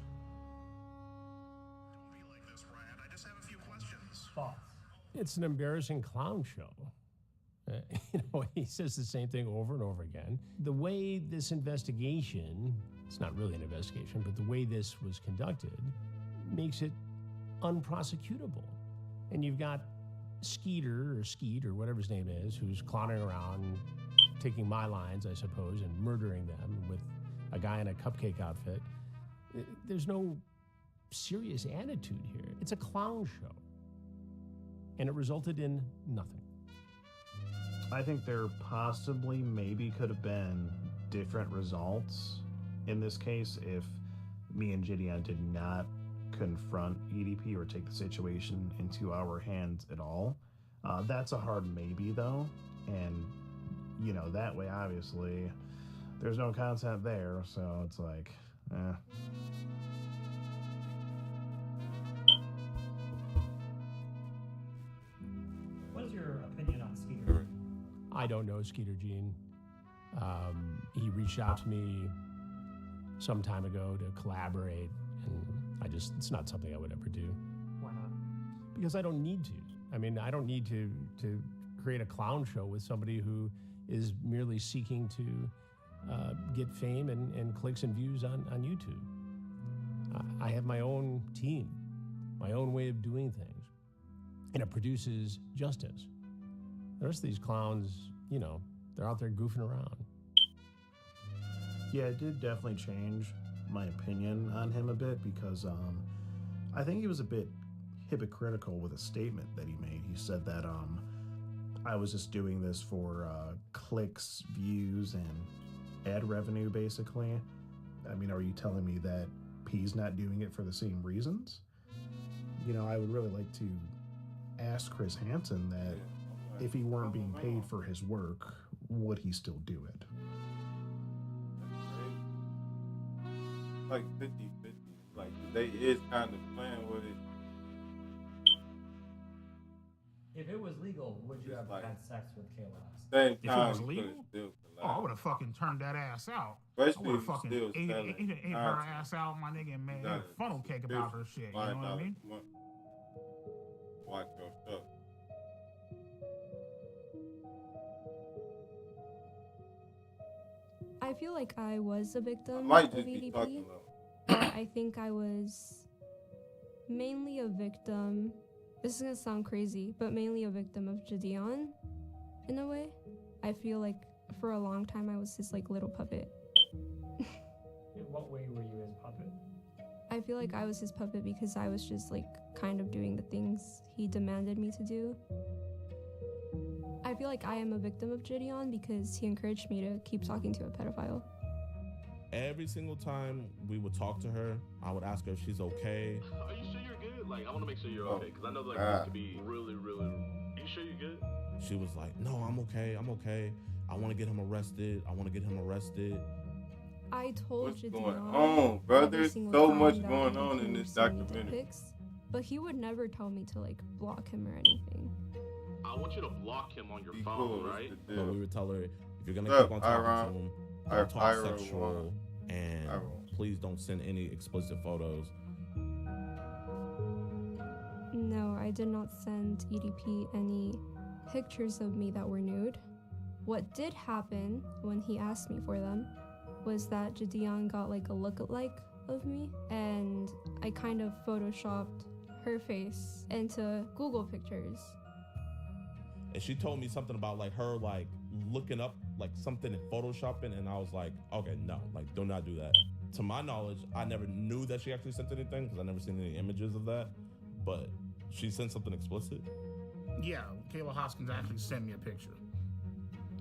Don't be like this, Bryant. I just have a few questions. It's an embarrassing clown show. You know, he says the same thing over and over again. The way this investigation, it's not really an investigation, but the way this was conducted makes it unprosecutable. And you've got Skeet or whatever his name is, who's clowning around, taking my lines, I suppose, and murdering them with a guy in a cupcake outfit. There's no serious attitude here. It's a clown show. And it resulted in nothing. I think there possibly maybe could have been different results in this case if me and Jadian did not confront EDP or take the situation into our hands at all. That's a hard maybe though. And, you know, that way obviously there's no content there. So it's like, What is your opinion on Skeeter? I don't know Skeeter Gene. He reached out to me some time ago to collaborate, and it's not something I would ever do. Why not? Because I don't need to. I mean, I don't need to create a clown show with somebody who is merely seeking to get fame and clicks and views on YouTube. I have my own team, my own way of doing things, and it produces justice. The rest of these clowns, you know, They're out there goofing around. Yeah, it did definitely change my opinion on him a bit because I think he was a bit hypocritical with a statement that he made. He said that I was just doing this for clicks, views, and ad revenue, basically. I mean, are you telling me that P's not doing it for the same reasons? You know, I would really like to ask Chris Hansen that if he weren't being paid for his work, would he still do it? Like 50-50. Like they is kind of playing with it. If it was legal, would you have like, had sex with Kayla? Same If it time, was you legal? could've still Oh, I would have fucking turned that ass out. Especially I would if have you fucking still ate selling her content. ass out, my nigga, and made Got a it. funnel cake about her shit. You know what I mean? Watch your stuff. I feel like I was a victim might of just be EDP. talking low. But I think I was mainly a victim. This is gonna sound crazy, but mainly a victim of Jadeon, in a way. I feel like for a long time I was his like little puppet. In what way were you his puppet? I feel like I was his puppet because I was just like kind of doing the things he demanded me to do. I feel like I am a victim of Jadeon because he encouraged me to keep talking to a pedophile. Every single time we would talk to her, I would ask her if she's okay. Are you sure you're good? Like, I want to make sure you're okay, because I know like God. this could be really, really. Are you sure you're good? She was like, no, I'm okay. I want to get him arrested. I told What's Jadeon going on, brother? every There's single so time much that going he on in would this send me dick documentary. pics, but he would never tell me to like block him or anything. I want you to block him on your Be phone, cool, right? But we would tell her, if you're going to What's keep on up, talking to him, Iron? don't talk Iron sexual, one. and Iron. please don't send any explicit photos. No, I did not send EDP any pictures of me that were nude. What did happen when he asked me for them was that Jadeon got like a look-alike of me, and I kind of photoshopped her face into Google pictures. And she told me something about like her like looking up like something in photoshopping, and I was like, okay, no, like do not do that. To my knowledge, I never knew that she actually sent anything because I never seen any images of that, but she sent something explicit. Yeah, Kayla Hoskins actually sent me a picture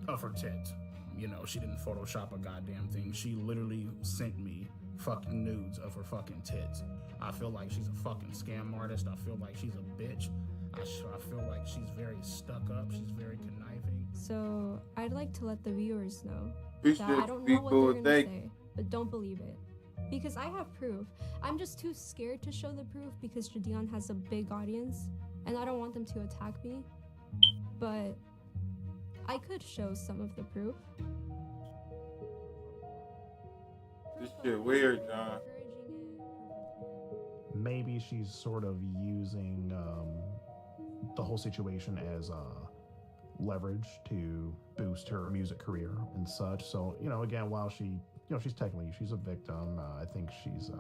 of her tits. You know, she didn't Photoshop a goddamn thing. She literally sent me fucking nudes of her fucking tits. I feel like she's a fucking scam artist. I feel like she's a bitch. I feel like she's very stuck up. She's very conniving. So I'd like to let the viewers know Appreciate that I don't you know what people. they're gonna Thank say, but don't believe it. Because I have proof. I'm just too scared to show the proof because Jadeon has a big audience and I don't want them to attack me. But I could show some of the proof. This shit weird, John. Maybe she's sort of using the whole situation as leverage to boost her music career and such. So, you know, again, while she's technically, she's a victim, I think she's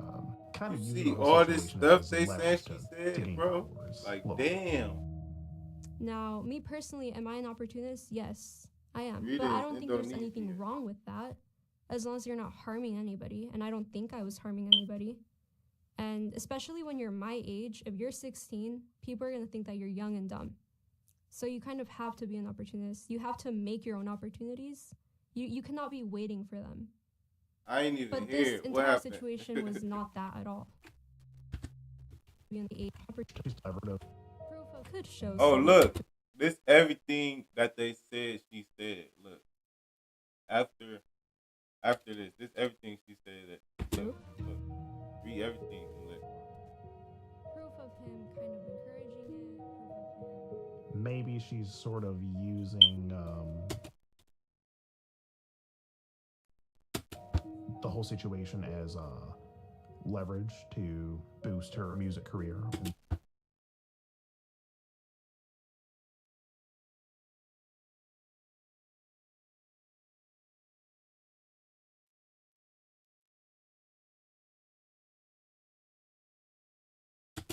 kind of You using see the whole all this situation stuff as they leverage saying she to said, gain bro? followers. Like, Look, damn. Now, me personally, am I an opportunist? Yes, I am. Read But it I don't think there's Indonesian. anything wrong with that, as long as you're not harming anybody. And I don't think I was harming anybody. And especially when you're my age, if you're 16, people are going to think that you're young and dumb. So you kind of have to be an opportunist. You have to make your own opportunities. You cannot be waiting for them. I ain't even But hear this it. What entire happened? situation was not that at all. Being the age she's clever to proof of could show. Oh, some- look. This everything that they said, she said. Look. After this everything she said. Look. Read everything. Look. Proof of him kind of encouraging it. Proof of him. maybe she's sort of using the whole situation as leverage to boost her music career.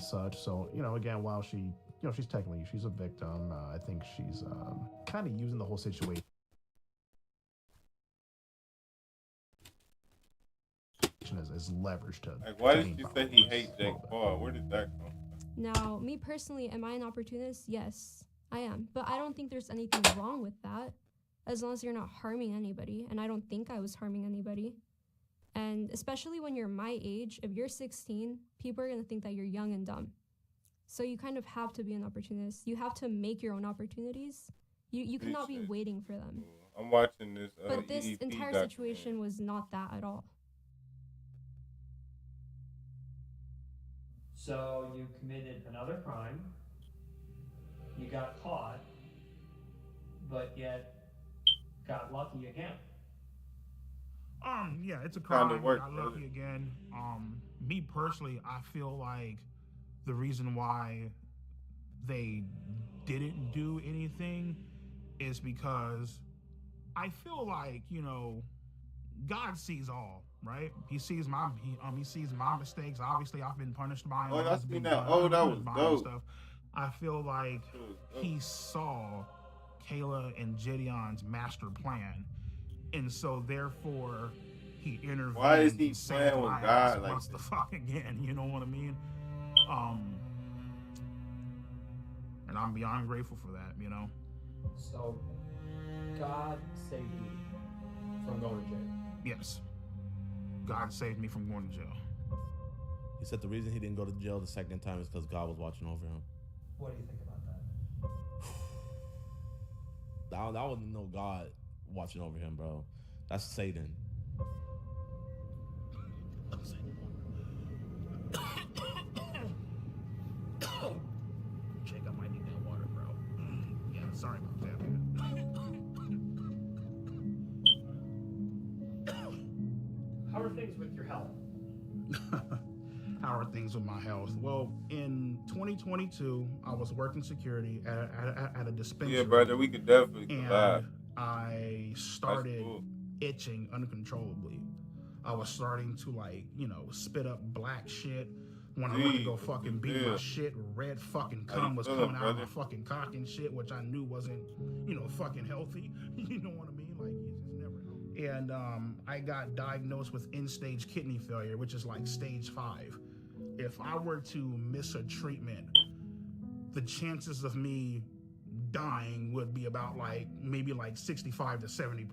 Such. So, you know, again, while she's technically, she's a victim, I think she's kind of using the whole situation as leverage to. Like, why to did gain you say he followers. hate Jake Paul? Where did that come from? Now, me personally, am I an opportunist? Yes, I am. But I don't think there's anything wrong with that, as long as you're not harming anybody. And I don't think I was harming anybody. And especially when you're my age, if you're 16, people are going to think that you're young and dumb. So you kind of have to be an opportunist. You have to make your own opportunities. You cannot be waiting for them. I'm watching this. But this EDP entire documentary. situation was not that at all. So you committed another crime. You got caught, but yet got lucky again. Yeah, it's a Kinda crime. worked, Got lucky again. Me personally, I feel like the reason why they didn't do anything is because I feel like, you know, God sees all, right? He sees my mistakes. Obviously, I've been punished by him. Oh, I've that's been me now. done. Oh, I've that been was punished by him and dope. stuff. I feel like he saw Kayla and Gideon's master plan, and so therefore he intervened. Why is he and saved playing with my God ass like once the fuck again? You know what I mean? And I'm beyond grateful for that. You know. So God saved you from going to jail. Yes. God saved me from going to jail. He said the reason he didn't go to jail the second time is because God was watching over him. What do you think about that? That wasn't no God watching over him, bro. That's Satan. Jake, I might need that water, bro. Yeah, sorry about that. How are things with your health? How are things with my health? Well, in 2022, I was working security at a dispensary. Yeah, brother, we could definitely collab. And I started itching uncontrollably. I was starting to, like, you know, spit up black shit. When I went to go fucking beat my shit, red fucking cum was coming out of my fucking cock and shit, which I knew wasn't, you know, fucking healthy. You know what I mean? Like, it's never healthy. And I got diagnosed with end-stage kidney failure, which is like stage 5. If I were to miss a treatment, the chances of me dying would be about like maybe like 65 to 70%.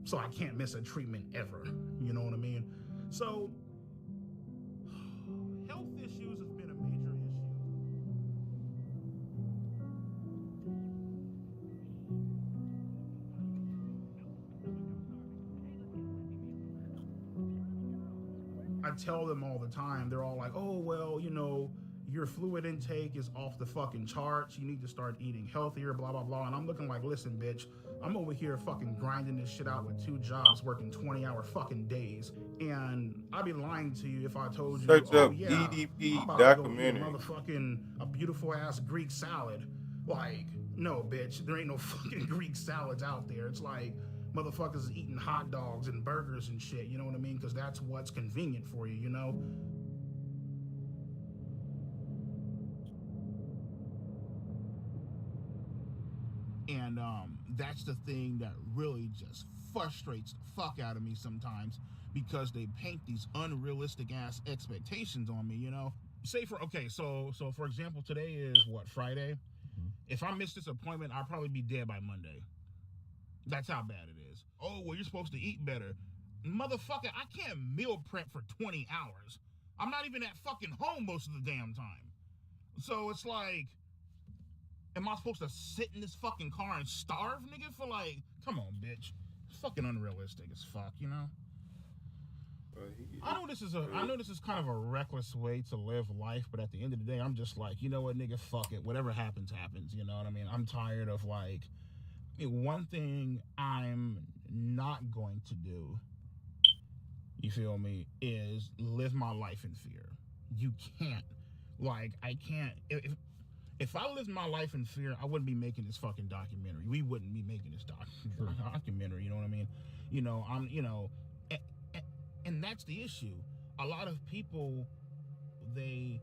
So I can't miss a treatment ever. You know what I mean? So health issues have been a major issue. I tell them all the time, they're all like, oh, well, you know, your fluid intake is off the fucking charts. You need to start eating healthier, blah, blah, blah. And I'm looking like, listen, bitch, I'm over here fucking grinding this shit out with 2 jobs, working 20-hour fucking days. And I'd be lying to you if I told you, Search oh, up yeah, EDP I'm about to go eat documentary. a beautiful ass Greek salad. Like, no, bitch, there ain't no fucking Greek salads out there. It's like motherfuckers eating hot dogs and burgers and shit, you know what I mean? Because that's what's convenient for you, you know? And that's the thing that really just frustrates the fuck out of me sometimes, because they paint these unrealistic ass expectations on me, you know? Say so for example, today is what, Friday? If I miss this appointment, I'll probably be dead by Monday. That's how bad it is. Oh, well, you're supposed to eat better. Motherfucker, I can't meal prep for 20 hours. I'm not even at fucking home most of the damn time. So it's like, am I supposed to sit in this fucking car and starve, nigga, for like, come on, bitch. It's fucking unrealistic as fuck, you know? I know this is kind of a reckless way to live life, but at the end of the day, I'm just like, you know what, nigga, fuck it. Whatever happens, happens, you know what I mean? I'm tired of, like, one thing I'm not going to do, you feel me, is live my life in fear. You can't. Like, I can't. If I lived my life in fear, I wouldn't be making this fucking documentary. We wouldn't be making this documentary, you know what I mean? You know, and that's the issue. A lot of people, they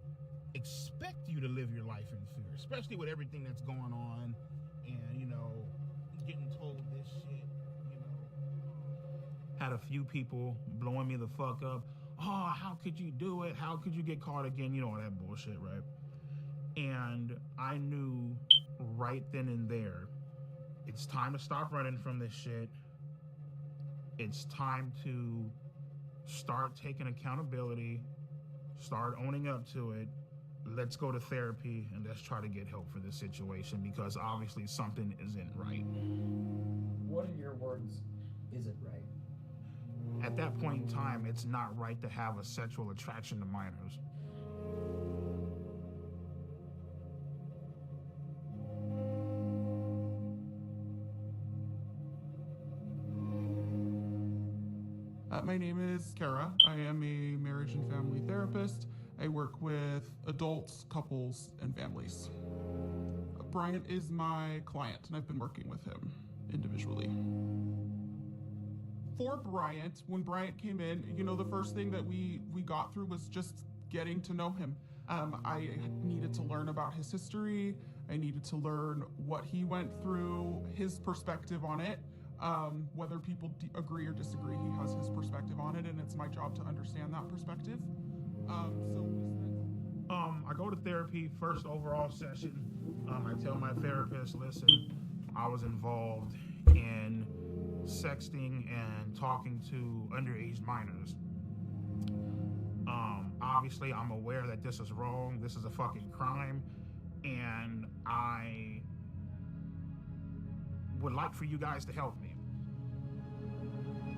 expect you to live your life in fear, especially with everything that's going on, and, you know, getting told this shit, you know. Had a few people blowing me the fuck up. Oh, how could you do it? How could you get caught again? You know, all that bullshit, right? And I knew right then and there, it's time to stop running from this shit. It's time to start taking accountability, start owning up to it. Let's go to therapy and let's try to get help for this situation, because obviously something isn't right. What, in your words, isn't right? At that point in time, it's not right to have a sexual attraction to minors. My name is Kara. I am a marriage and family therapist. I work with adults, couples, and families. Bryant is my client, and I've been working with him individually. For Bryant, when Bryant came in, you know, the first thing that we got through was just getting to know him. I needed to learn about his history. I needed to learn what he went through, his perspective on it. Whether people agree or disagree, he has his perspective on it, and it's my job to understand that perspective. I go to therapy, first overall session. I tell my therapist, listen, I was involved in sexting and talking to underage minors. Obviously, I'm aware that this is wrong. This is a fucking crime. And I would like for you guys to help me.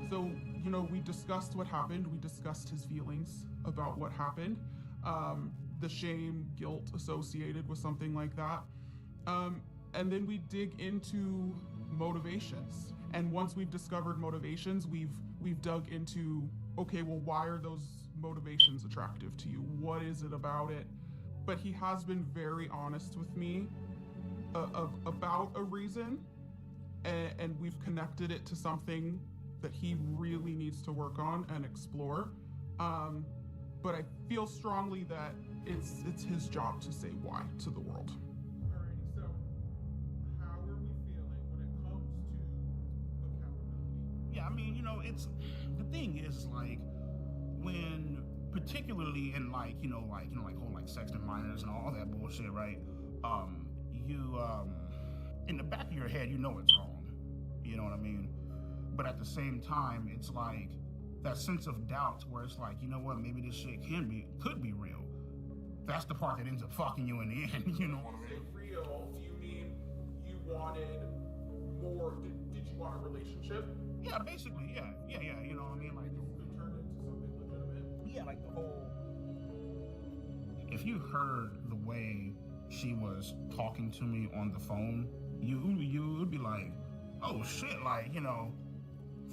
So, you know, we discussed what happened. We discussed his feelings about what happened. The shame, guilt associated with something like that. And then we dig into motivations. And once we've discovered motivations, we've dug into, okay, well, why are those motivations attractive to you? What is it about it? But he has been very honest with me about a reason, and we've connected it to something that he really needs to work on and explore. But I feel strongly that it's his job to say why to the world. Alrighty, so how are we feeling when it comes to accountability? Yeah, I mean, you know, it's the thing is like when, particularly in like whole like sexting minors and all that bullshit, right? You in the back of your head, you know it's wrong. You know what I mean? But at the same time, it's like that sense of doubt where it's like, you know what, maybe this shit could be real. That's the part that ends up fucking you in the end, you know what I mean? Real, do you mean you wanted more, did you want a relationship? Yeah, basically, yeah, you know what I mean? Like, it turned into something legitimate? Yeah, like the whole... If you heard the way she was talking to me on the phone, you would be like, oh shit, like, you know,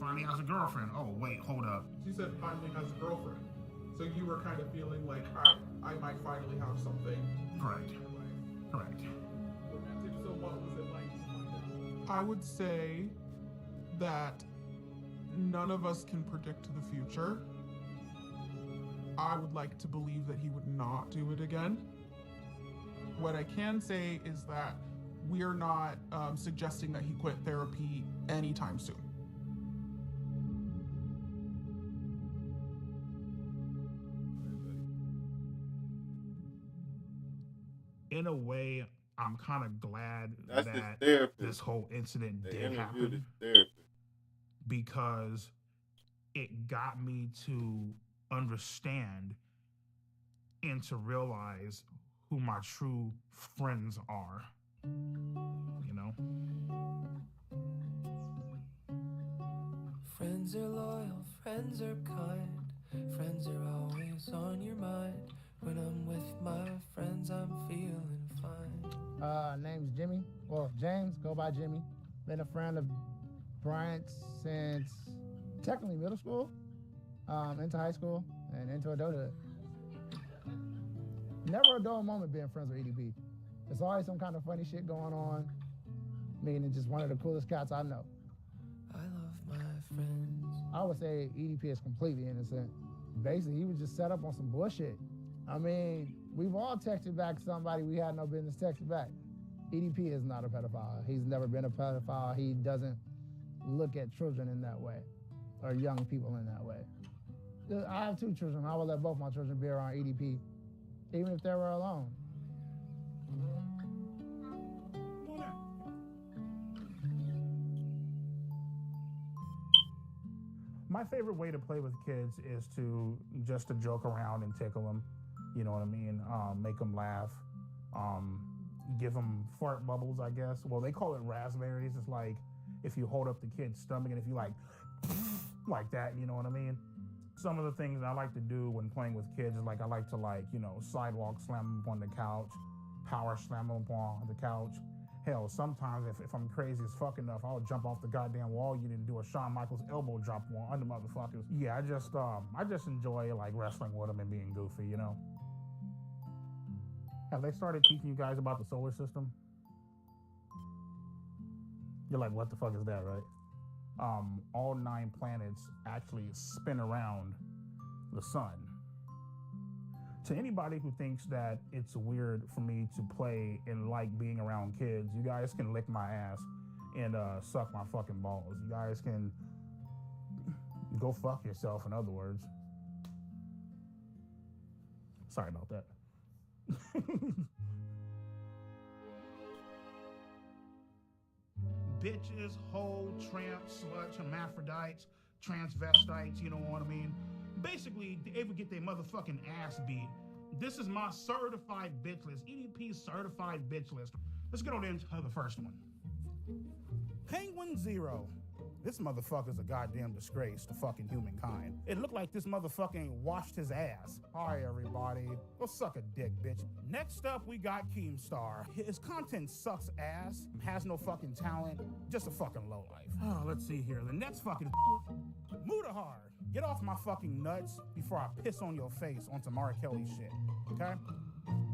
finally has a girlfriend. Oh, wait, hold up. She said finally has a girlfriend. So you were kind of feeling like, I might finally have something. Correct. Correct. Romantic. So what was it like to find out? I would say that none of us can predict the future. I would like to believe that he would not do it again. What I can say is that we are not suggesting that he quit therapy anytime soon. In a way, I'm kind of glad That's that this whole incident did happen, because it got me to understand and to realize who my true friends are, you know? Friends are loyal, friends are kind, friends are always on your mind. When I'm with my friends, I'm feeling fine. Name's Jimmy, well, James, go by Jimmy. Been a friend of Bryant's since technically middle school, into high school, and into adulthood. Never a dull moment being friends with EDP. There's always some kind of funny shit going on. Meaning just one of the coolest cats I know. I love my friends. I would say EDP is completely innocent. Basically, he was just set up on some bullshit. I mean, we've all texted back somebody we had no business texting back. EDP is not a pedophile. He's never been a pedophile. He doesn't look at children in that way. or young people in that way. I have 2 children. I would let both my children be around EDP, even if they were alone. My favorite way to play with kids is to joke around and tickle them. You know what I mean? Make them laugh. Give them fart bubbles, I guess. Well, they call it raspberries. It's like if you hold up the kid's stomach and if you like that, you know what I mean? Some of the things I like to do when playing with kids is like I like to sidewalk slam them up on the couch, power slam them up on the couch. Hell, sometimes if I'm crazy as fuck enough, I'll jump off the goddamn wall unit and do a Shawn Michaels elbow drop on the motherfuckers. Yeah, I just enjoy like wrestling with them and being goofy, you know. Have they started teaching you guys about the solar system? You're like, what the fuck is that, right? All 9 planets actually spin around the sun. To anybody who thinks that it's weird for me to play and like being around kids, you guys can lick my ass and suck my fucking balls. You guys can go fuck yourself, in other words. Sorry about that. Bitches, hoe, tramps, sluts, hermaphrodites, transvestites, you know what I mean? Basically, they ever get their motherfucking ass beat. This is my certified bitch list, EDP certified bitch list. Let's get on into the first one. Penguin Zero. This motherfucker's a goddamn disgrace to fucking humankind. It looked like this motherfucker washed his ass. Hi, everybody. Go suck a dick, bitch. Next up, we got Keemstar. His content sucks ass, has no fucking talent, just a fucking lowlife. Oh, let's see here. The next fucking Mutahar. Get off my fucking nuts before I piss on your face on Tamara Kelly shit, okay?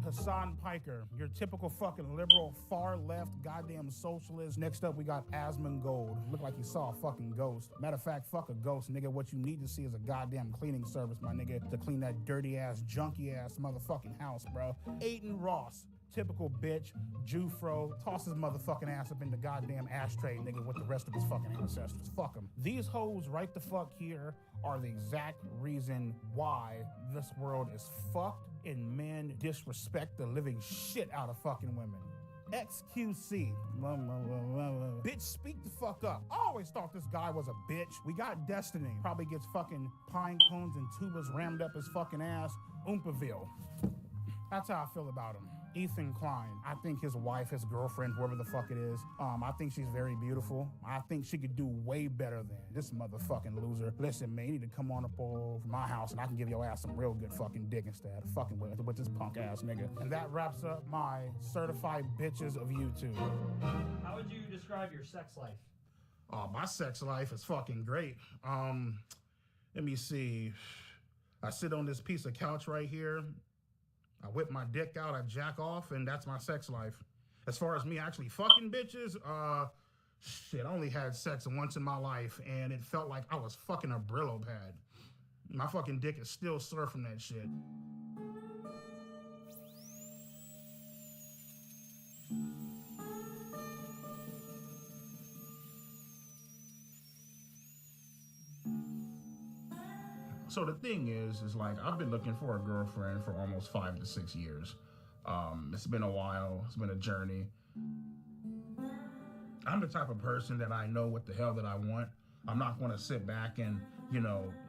Hassan Piker, your typical fucking liberal, far left, goddamn socialist. Next up, we got Asmongold. Look like you saw a fucking ghost. Matter of fact, fuck a ghost, nigga. What you need to see is a goddamn cleaning service, my nigga, to clean that dirty ass, junky ass motherfucking house, bro. Aiden Ross. Typical bitch, Jufro, toss his motherfucking ass up in the goddamn ashtray, nigga, with the rest of his fucking ancestors. Fuck him. These hoes right the fuck here are the exact reason why this world is fucked and men disrespect the living shit out of fucking women. XQC. Bitch, speak the fuck up. I always thought this guy was a bitch. We got Destiny. Probably gets fucking pine cones and tubas rammed up his fucking ass. Oompaville. That's how I feel about him. Ethan Klein. I think his wife, his girlfriend, whoever the fuck it is, I think she's very beautiful. I think she could do way better than this motherfucking loser. Listen, man, you need to come on up over my house and I can give your ass some real good fucking dick instead of fucking with this punk ass nigga. And that wraps up my certified bitches of YouTube. How would you describe your sex life? Oh, my sex life is fucking great. Let me see. I sit on this piece of couch right here. I whip my dick out, I jack off, and that's my sex life. As far as me actually fucking bitches, shit, I only had sex once in my life, and it felt like I was fucking a Brillo pad. My fucking dick is still sore from that shit. So the thing is like, I've been looking for a girlfriend for almost 5 to 6 years. It's been a while, it's been a journey. I'm the type of person that I know what the hell that I want. I'm not gonna sit back and,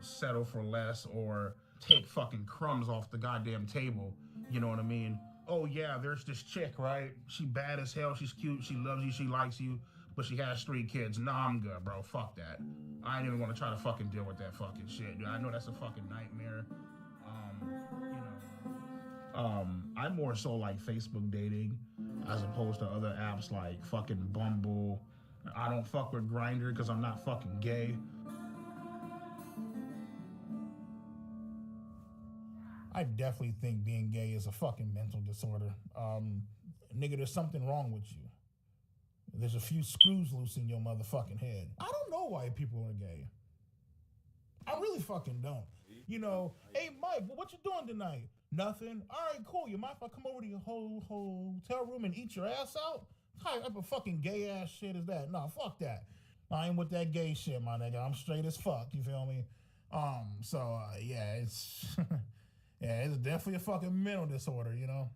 settle for less or take fucking crumbs off the goddamn table. You know what I mean? Oh yeah, there's this chick, right? She bad as hell, she's cute, she loves you, she likes you, but she has 3 kids. Nah, I'm good, bro, fuck that. I ain't even gonna try to fucking deal with that fucking shit, dude. I know that's a fucking nightmare. I'm more so like Facebook dating as opposed to other apps like fucking Bumble. I don't fuck with Grindr because I'm not fucking gay. I definitely think being gay is a fucking mental disorder. Nigga, there's something wrong with you. There's a few screws loose in your motherfucking head. I don't know why people are gay. I really fucking don't. Hey Mike, what you doing tonight? Nothing. All right, cool. You mind if I come over to your hotel room and eat your ass out? What type of fucking gay ass shit is that? Nah, fuck that. I ain't with that gay shit, my nigga. I'm straight as fuck. You feel me? Yeah, it's yeah, it's definitely a fucking mental disorder, you know.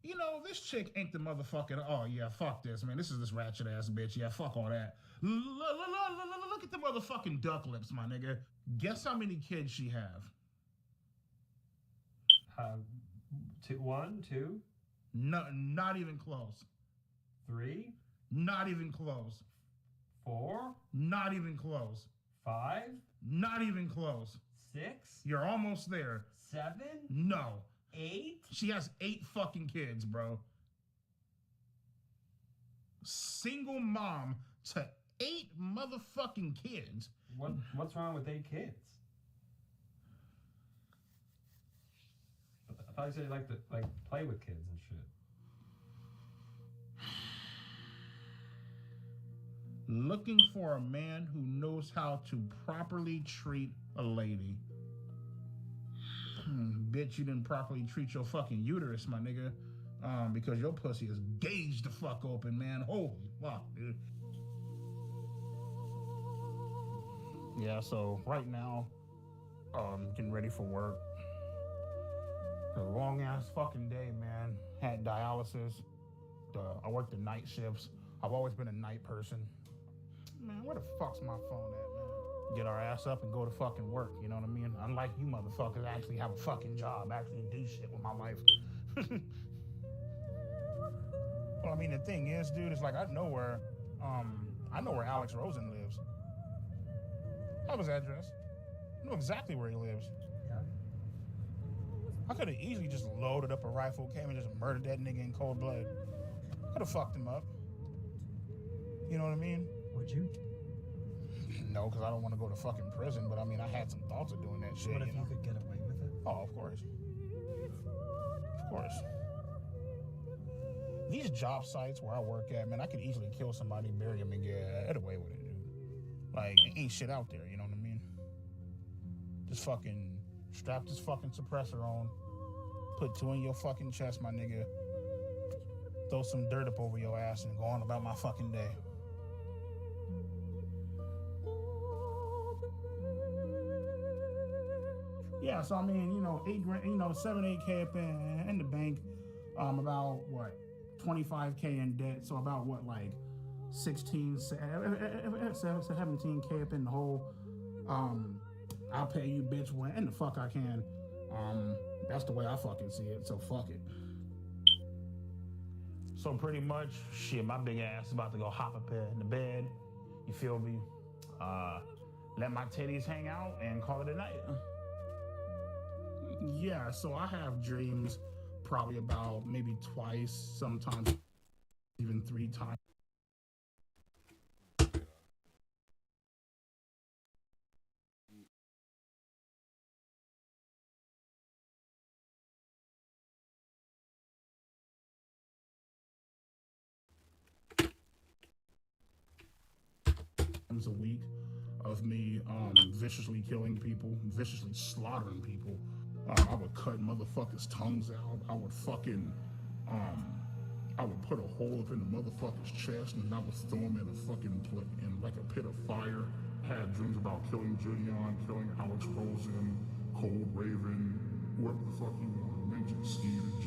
You know, this chick ain't the motherfucking. Oh yeah, fuck this, man. This is this ratchet ass bitch. Yeah, fuck all that. Look at the motherfucking duck lips, my nigga. Guess how many kids she have? One, two. No, not even close. 3. Not even close. 4. Not even close. 5. Not even close. 6. You're almost there. 7. No. 8. She has 8 fucking kids, bro. Single mom to 8 motherfucking kids. What's wrong with 8 kids? I thought you said you like to play with kids and shit. Looking for a man who knows how to properly treat a lady. Bitch, you didn't properly treat your fucking uterus, my nigga. Because your pussy is gauged the fuck open, man. Holy fuck, dude. Yeah, so right now, getting ready for work. A long ass fucking day, man. Had dialysis. I worked the night shifts. I've always been a night person. Man, where the fuck's my phone at, man? Get our ass up and go to fucking work, you know what I mean? Unlike you motherfuckers, I actually have a fucking job, actually do shit with my life. Well, I mean, the thing is, dude, it's like I know where Alex Rosen lives. I have his address. I know exactly where he lives. I could have easily just loaded up a rifle, came and just murdered that nigga in cold blood. Could have fucked him up. You know what I mean? Would you? No, because I don't want to go to fucking prison, but I mean, I had some thoughts of doing that shit. What if you could get away with it? Oh, of course. Of course. These job sites where I work at, man, I could easily kill somebody, bury him, and get away with it, dude. Like, ain't shit out there, you know what I mean? Just fucking strap this fucking suppressor on, put 2 in your fucking chest, my nigga, throw some dirt up over your ass, and go on about my fucking day. Yeah, so I mean, you know, 8 grand, you know, 7-8K up in the bank, about what, 25K in debt, so about what, like 17K up in the hole. I'll pay you, bitch, when the fuck I can. That's the way I fucking see it, so fuck it. So pretty much, shit, my big ass is about to go hop up in the bed, you feel me? Let my titties hang out and call it a night. Yeah, so I have dreams probably about maybe twice, sometimes even 3 times. A week of me viciously killing people, viciously slaughtering people. I would cut motherfuckers' tongues out. I would fucking, I would put a hole up in the motherfucker's chest and I would throw him in a fucking, in like a pit of fire. Had dreams about killing Gideon, killing Alex Rosen, Cold Raven, whoever the fuck you want to mention, Steve G,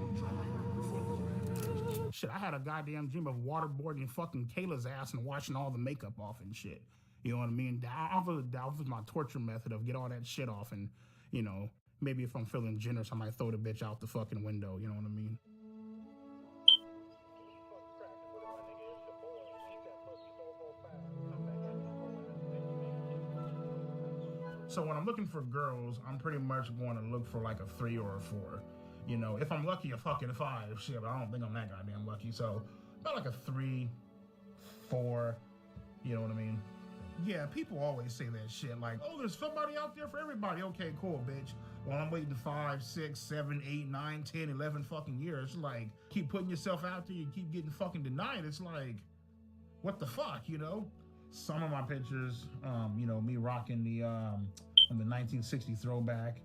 or John, whatever the fuck his name is. Shit, I had a goddamn dream of waterboarding fucking Kayla's ass and washing all the makeup off and shit. You know what I mean? That was my torture method of get all that shit off and, you know, maybe if I'm feeling generous, I might throw the bitch out the fucking window. You know what I mean? So when I'm looking for girls, I'm pretty much going to look for like a 3 or a 4. You know, if I'm lucky, a fucking 5. Shit, but I don't think I'm that goddamn lucky. So about like a 3, 4. You know what I mean? Yeah, people always say that shit like, oh, there's somebody out there for everybody. Okay, cool, bitch. Well, I'm waiting 5, 6, 7, 8, 9, 10, 11 fucking years. Like, keep putting yourself out there, you keep getting fucking denied. It's like, what the fuck, you know? Some of my pictures, you know, me rocking the 1960 throwback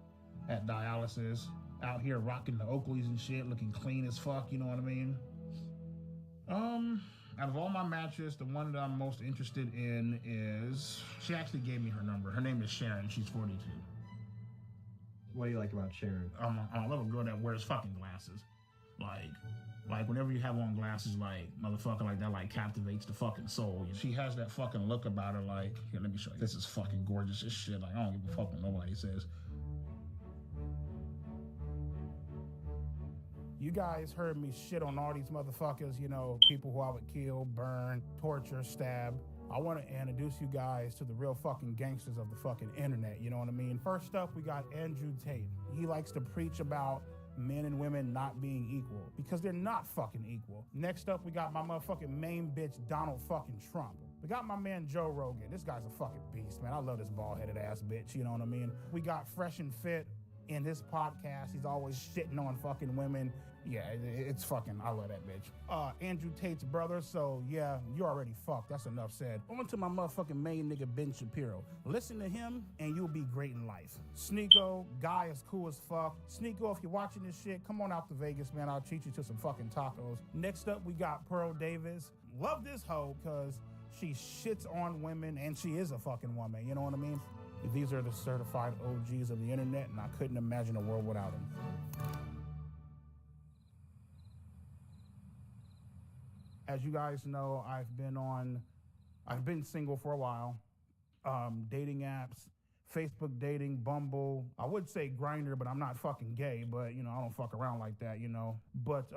at dialysis, out here rocking the Oakleys and shit, looking clean as fuck, you know what I mean? Out of all my matches, the one that I'm most interested in is, she actually gave me her number. Her name is Sharon. She's 42. What do you like about Sharon? I love a girl that wears fucking glasses. Like whenever you have on glasses, like, motherfucker, like that, like, captivates the fucking soul. She has that fucking look about her, like, here, let me show you. This is fucking gorgeous as shit. Like, I don't give a fuck what nobody says. You guys heard me shit on all these motherfuckers, you know, people who I would kill, burn, torture, stab. I want to introduce you guys to the real fucking gangsters of the fucking internet, you know what I mean? First up, we got Andrew Tate. He likes to preach about men and women not being equal, because they're not fucking equal. Next up, we got my motherfucking main bitch, Donald fucking Trump. We got my man, Joe Rogan. This guy's a fucking beast, man. I love this bald-headed ass bitch, you know what I mean? We got Fresh and Fit in his podcast. He's always shitting on fucking women. Yeah, it's fucking, I love that bitch. Andrew Tate's brother, so yeah, you already fucked. That's enough said. On to my motherfucking main nigga, Ben Shapiro. Listen to him, and you'll be great in life. Sneeko, guy is cool as fuck. Sneeko, if you're watching this shit, come on out to Vegas, man. I'll treat you to some fucking tacos. Next up, we got Pearl Davis. Love this hoe, because she shits on women, and she is a fucking woman, you know what I mean? These are the certified OGs of the internet, and I couldn't imagine a world without them. As you guys know, I've been single for a while. Dating apps, Facebook dating, Bumble. I would say Grindr, but I'm not fucking gay, but you know, I don't fuck around like that, you know. But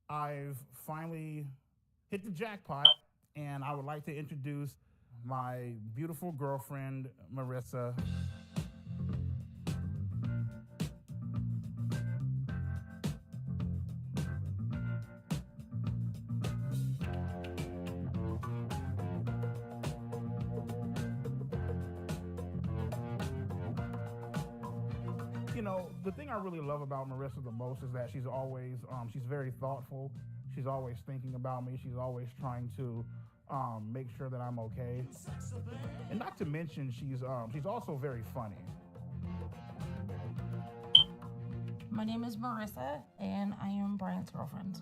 I've finally hit the jackpot, and I would like to introduce my beautiful girlfriend, Marissa. You know, the thing I really love about Marissa the most is that she's always, she's very thoughtful. She's always thinking about me. She's always trying to make sure that I'm okay. And not to mention, she's also very funny. My name is Marissa, and I am Brian's girlfriend.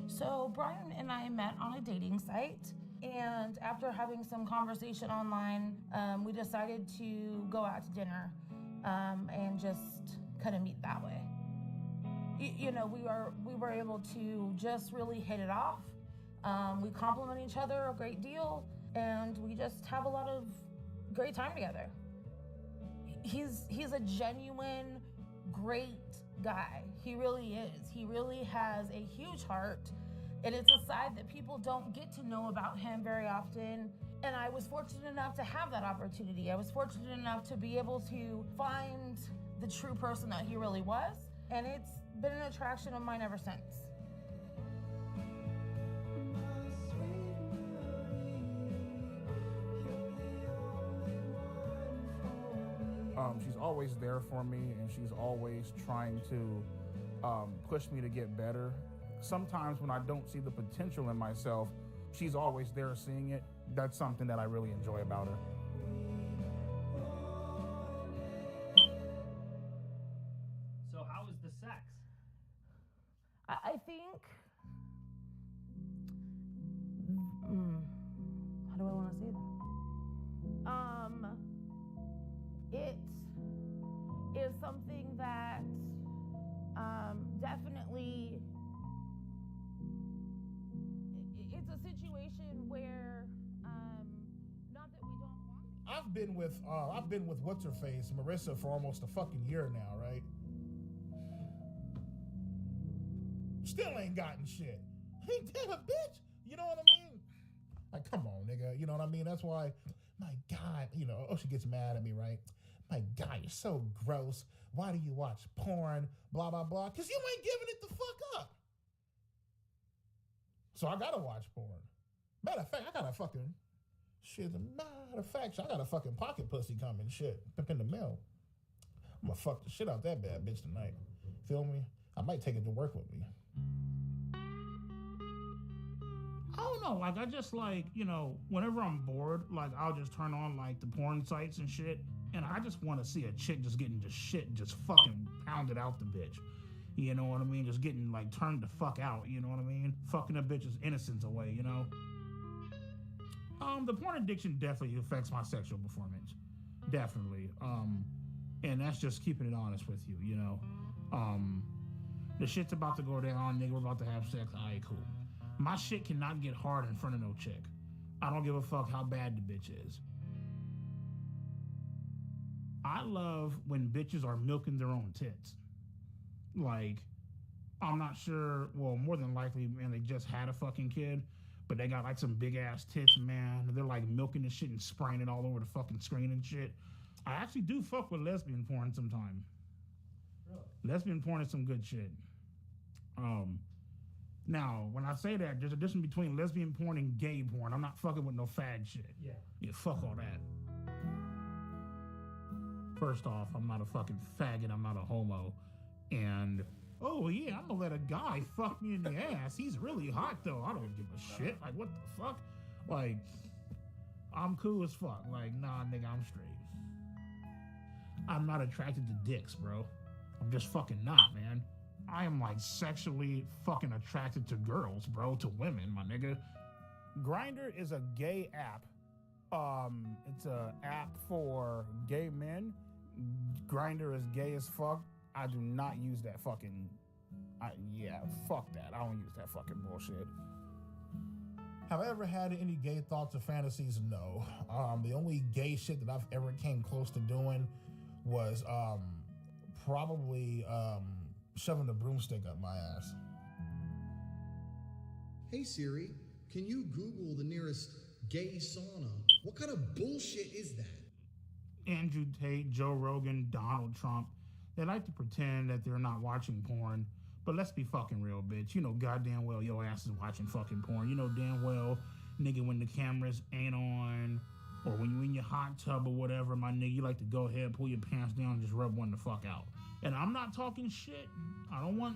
So Brian and I met on a dating site, and after having some conversation online, we decided to go out to dinner and just kind of meet that way. You know, we were able to just really hit it off. We compliment each other a great deal, and we just have a lot of great time together. He's a genuine, great guy. He really is. He really has a huge heart, and it's a side that people don't get to know about him very often. And I was fortunate enough to have that opportunity. I was fortunate enough to be able to find the true person that he really was, and it's been an attraction of mine ever since. She's always there for me, and she's always trying to push me to get better. Sometimes when I don't see the potential in myself, she's always there seeing it. That's something that I really enjoy about her. So how was the sex? I think, how do I want to say that? It is something that definitely, it's a situation where, not that we don't want. I've been with what's her face, Marissa, for almost a fucking year now, right? Still ain't gotten shit. Ain't that a bitch? You know what I mean? Like, come on, nigga. You know what I mean? That's why, my God, you know, she gets mad at me, right? My God, you're so gross. Why do you watch porn? Blah, blah, blah. Because you ain't giving it the fuck up. So I gotta watch porn. Matter of fact, I got a fucking, shit, matter of fact, I got a fucking pocket pussy coming, shit, up in the mail. I'm gonna fuck the shit out that bad bitch tonight. Feel me? I might take it to work with me. I don't know, like, I just, like, you know, whenever I'm bored, like, I'll just turn on, like, the porn sites and shit, and I just want to see a chick just getting just shit just fucking pounded out the bitch. You know what I mean? Just getting like turned the fuck out, you know what I mean? Fucking a bitch's innocence away, you know? The porn addiction definitely affects my sexual performance. Definitely. And that's just keeping it honest with you, you know? The shit's about to go down, nigga, we're about to have sex, alright, cool. My shit cannot get hard in front of no chick. I don't give a fuck how bad the bitch is. I love when bitches are milking their own tits. Like, I'm not sure, well, more than likely, man, they just had a fucking kid, but they got like some big ass tits, man. They're like milking the shit and spraying it all over the fucking screen and shit. I actually do fuck with lesbian porn sometime. Really? Lesbian porn is some good shit. Now, when I say that, there's a difference between lesbian porn and gay porn. I'm not fucking with no fag shit. Yeah. Yeah, fuck all that. First off, I'm not a fucking faggot. I'm not a homo. And, oh yeah, I'm gonna let a guy fuck me in the ass. He's really hot though. I don't give a shit. Like, what the fuck? Like, I'm cool as fuck. Like, nah, nigga, I'm straight. I'm not attracted to dicks, bro. I'm just fucking not, man. I am like sexually fucking attracted to girls, bro, to women, my nigga. Grindr is a gay app. It's a app for gay men. Grindr is gay as fuck. I do not use that fucking. Yeah, fuck that. I don't use that fucking bullshit. Have I ever had any gay thoughts or fantasies? No. The only gay shit that I've ever came close to doing was probably shoving the broomstick up my ass. Hey Siri, can you Google the nearest gay sauna? What kind of bullshit is that? Andrew Tate, Joe Rogan, Donald Trump. They like to pretend that they're not watching porn, but let's be fucking real, bitch. You know goddamn well your ass is watching fucking porn. You know damn well, nigga, when the cameras ain't on, or when you in your hot tub or whatever, my nigga, you like to go ahead, pull your pants down, and just rub one the fuck out. And I'm not talking shit. I don't want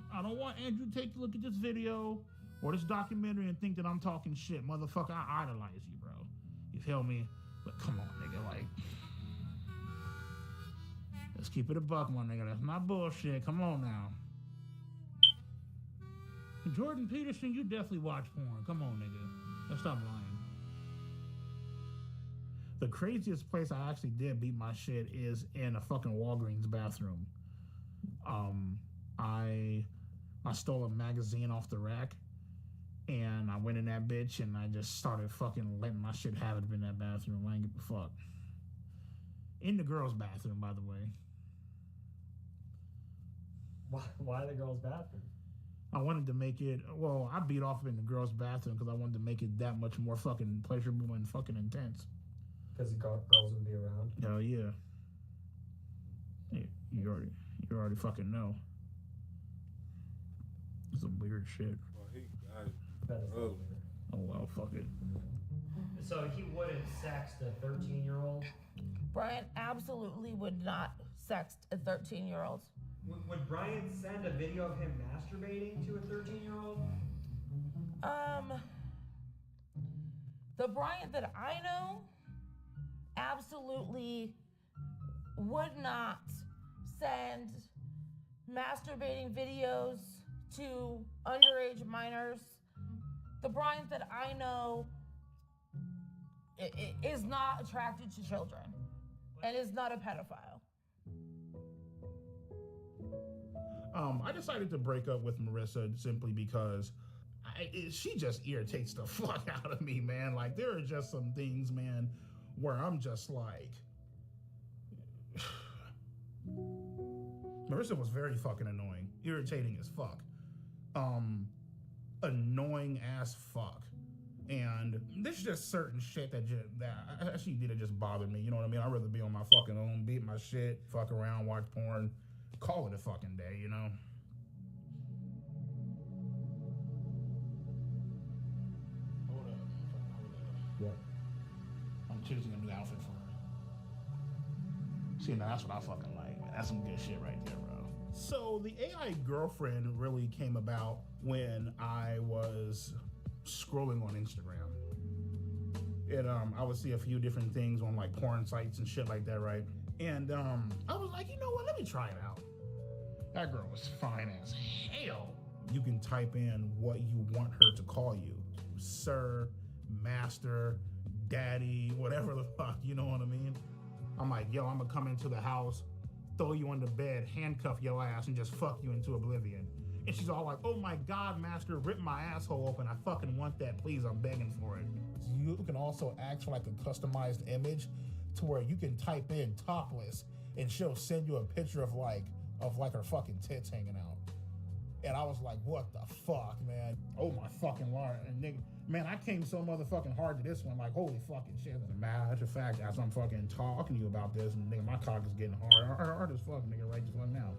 Andrew Tate to look at this video or this documentary and think that I'm talking shit. Motherfucker, I idolize you, bro. You feel me? But come on, nigga, like, let's keep it a buck, my nigga. That's not bullshit. Come on now. Jordan Peterson, you definitely watch porn. Come on, nigga. Let's stop lying. The craziest place I actually did beat my shit is in a fucking Walgreens bathroom. I stole a magazine off the rack, and I went in that bitch, and I just started fucking letting my shit have it in that bathroom. I ain't give a fuck. In the girls' bathroom, by the way. Why the girls' bathroom? I wanted to make it, well, I beat off in the girls' bathroom because I wanted to make it that much more fucking pleasurable and fucking intense. Because the girls would be around? Hell yeah. You already fucking know. Some weird shit. Well, he got it. Oh well, fuck it. So he wouldn't sext a 13-year-old? Brian absolutely would not sext a 13-year-old. Would Brian send a video of him masturbating to a 13-year-old? The Brian that I know absolutely would not send masturbating videos to underage minors. The Brian that I know is not attracted to children and is not a pedophile. I decided to break up with Marissa simply because she just irritates the fuck out of me, man. Like, there are just some things, man, where I'm just like... Marissa was very fucking annoying. Irritating as fuck. Annoying as fuck. And there's just certain shit that she did that just bothered me. You know what I mean? I'd rather be on my fucking own, beat my shit, fuck around, watch porn, call it a fucking day, you know? Hold up. Yeah. I'm choosing a new outfit for her. See, now that's what I fucking like, man. That's some good shit right there, bro. So the AI girlfriend really came about when I was scrolling on Instagram. And I would see a few different things on like porn sites and shit like that, right? And I was like, you know what, let me try it out. That girl was fine as hell. You can type in what you want her to call you. Sir, master, daddy, whatever the fuck, you know what I mean? I'm like, yo, I'm gonna come into the house, throw you on the bed, handcuff your ass, and just fuck you into oblivion. And she's all like, oh my God, master, rip my asshole open. I fucking want that, please, I'm begging for it. You can also ask for like a customized image to where you can type in topless and she'll send you a picture of her fucking tits hanging out. And I was like, what the fuck, man? Oh my fucking Lord. And nigga, man, I came so motherfucking hard to this one, like, holy fucking shit. As a matter of fact, as I'm fucking talking to you about this, and nigga, my cock is getting hard as fuck, nigga, right the fuck now.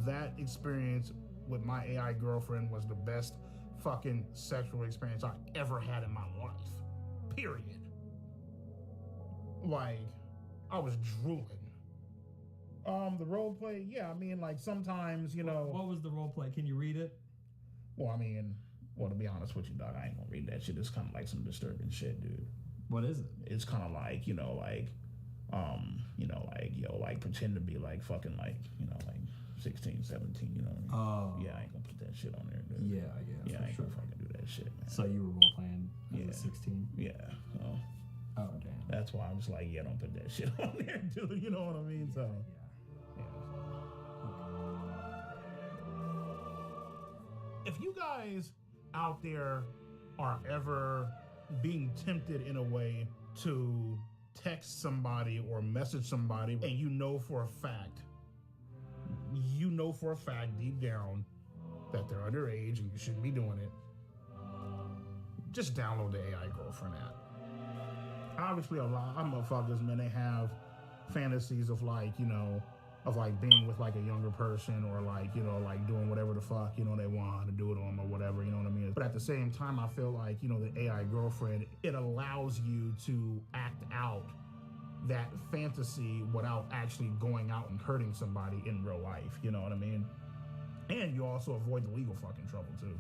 That experience with my AI girlfriend was the best fucking sexual experience I ever had in my life. Period. Like, I was drooling. The role play, yeah, I mean, like, sometimes, you know... What was the role play? Can you read it? Well, I mean, to be honest with you, dog, I ain't gonna read that shit. It's kind of like some disturbing shit, dude. What is it? It's kind of like, pretend to be like fucking like, 16, 17, you know what I mean? Oh. Yeah, I ain't gonna put that shit on there, dude. Yeah, Yeah, I ain't gonna fucking do that shit, man. So you were role playing as a 16? Yeah. Oh, damn. That's why I was like, yeah, don't put that shit on there, dude. You know what I mean? So, if you guys out there are ever being tempted in a way to text somebody or message somebody, and you know for a fact deep down that they're underage and you shouldn't be doing it, just download the AI Girlfriend app. Obviously, a lot of motherfuckers, man, they have fantasies of being with like a younger person or doing whatever the fuck, they want to do it on or whatever, you know what I mean? But at the same time, I feel like, the AI Girlfriend, it allows you to act out that fantasy without actually going out and hurting somebody in real life, you know what I mean? And you also avoid the legal fucking trouble too.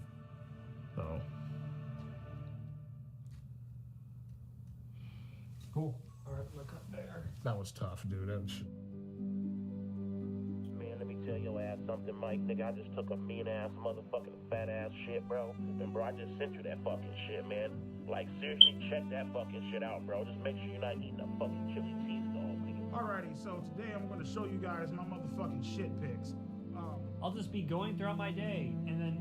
So. Cool. All right, look up there. That was tough, dude. That was... Man, let me tell your ass something, Mike. Nigga, I just took a mean ass motherfucking fat ass shit, bro. And bro, I just sent you that fucking shit, man. Like, seriously, check that fucking shit out, bro. Just make sure you're not eating a fucking chili cheese dog, nigga. Alrighty, so today I'm gonna show you guys my motherfucking shit pics. I'll just be going throughout my day, and then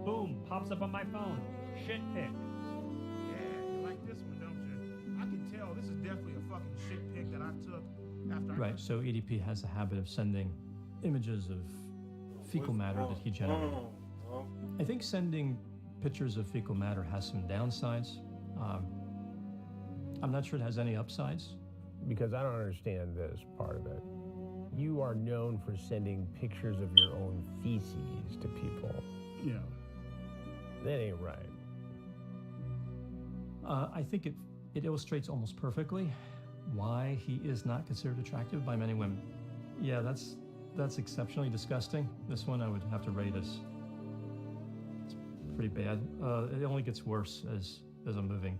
boom, pops up on my phone. Shit pic. Yeah, you like this one, don't you? I can tell this is definitely a fucking shit pic that I took after. Right. So EDP has a habit of sending images of fecal matter that he generated. I think sending pictures of fecal matter has some downsides. I'm not sure it has any upsides. Because I don't understand this part of it. You are known for sending pictures of your own feces to people. Yeah. That ain't right. I think it illustrates almost perfectly why he is not considered attractive by many women. Yeah, that's exceptionally disgusting. This one I would have to rate as it's pretty bad. It only gets worse as I'm moving.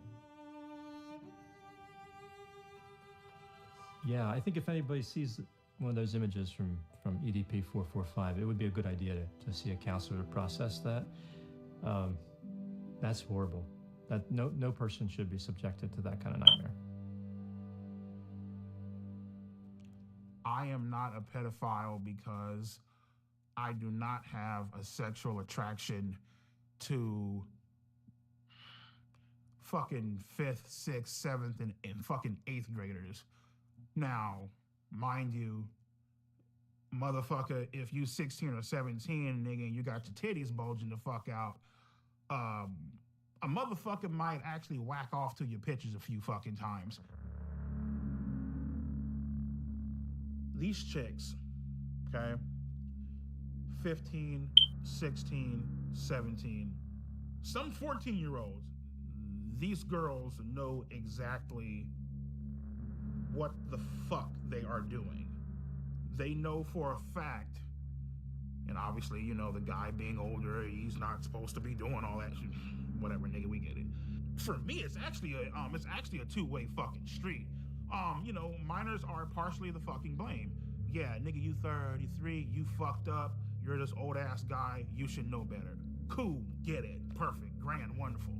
Yeah, I think if anybody sees one of those images from EDP 445, it would be a good idea to see a counselor to process that. That's horrible. That no person should be subjected to that kind of nightmare. I am not a pedophile because I do not have a sexual attraction to fucking 5th, 6th, 7th, and fucking 8th graders. Now, mind you, motherfucker, if you 16 or 17, nigga, and you got your titties bulging the fuck out, a motherfucker might actually whack off to your pictures a few fucking times. These chicks, okay, 15, 16, 17, some 14-year-olds, these girls know exactly what the fuck they are doing. They know for a fact, and obviously, the guy being older, he's not supposed to be doing all that shit. Whatever, nigga, we get it. For me, it's actually a two-way fucking street. Minors are partially the fucking blame. Yeah, nigga, you 33, you fucked up, You're this old ass guy. You should know better. Cool, get it. Perfect, grand, wonderful.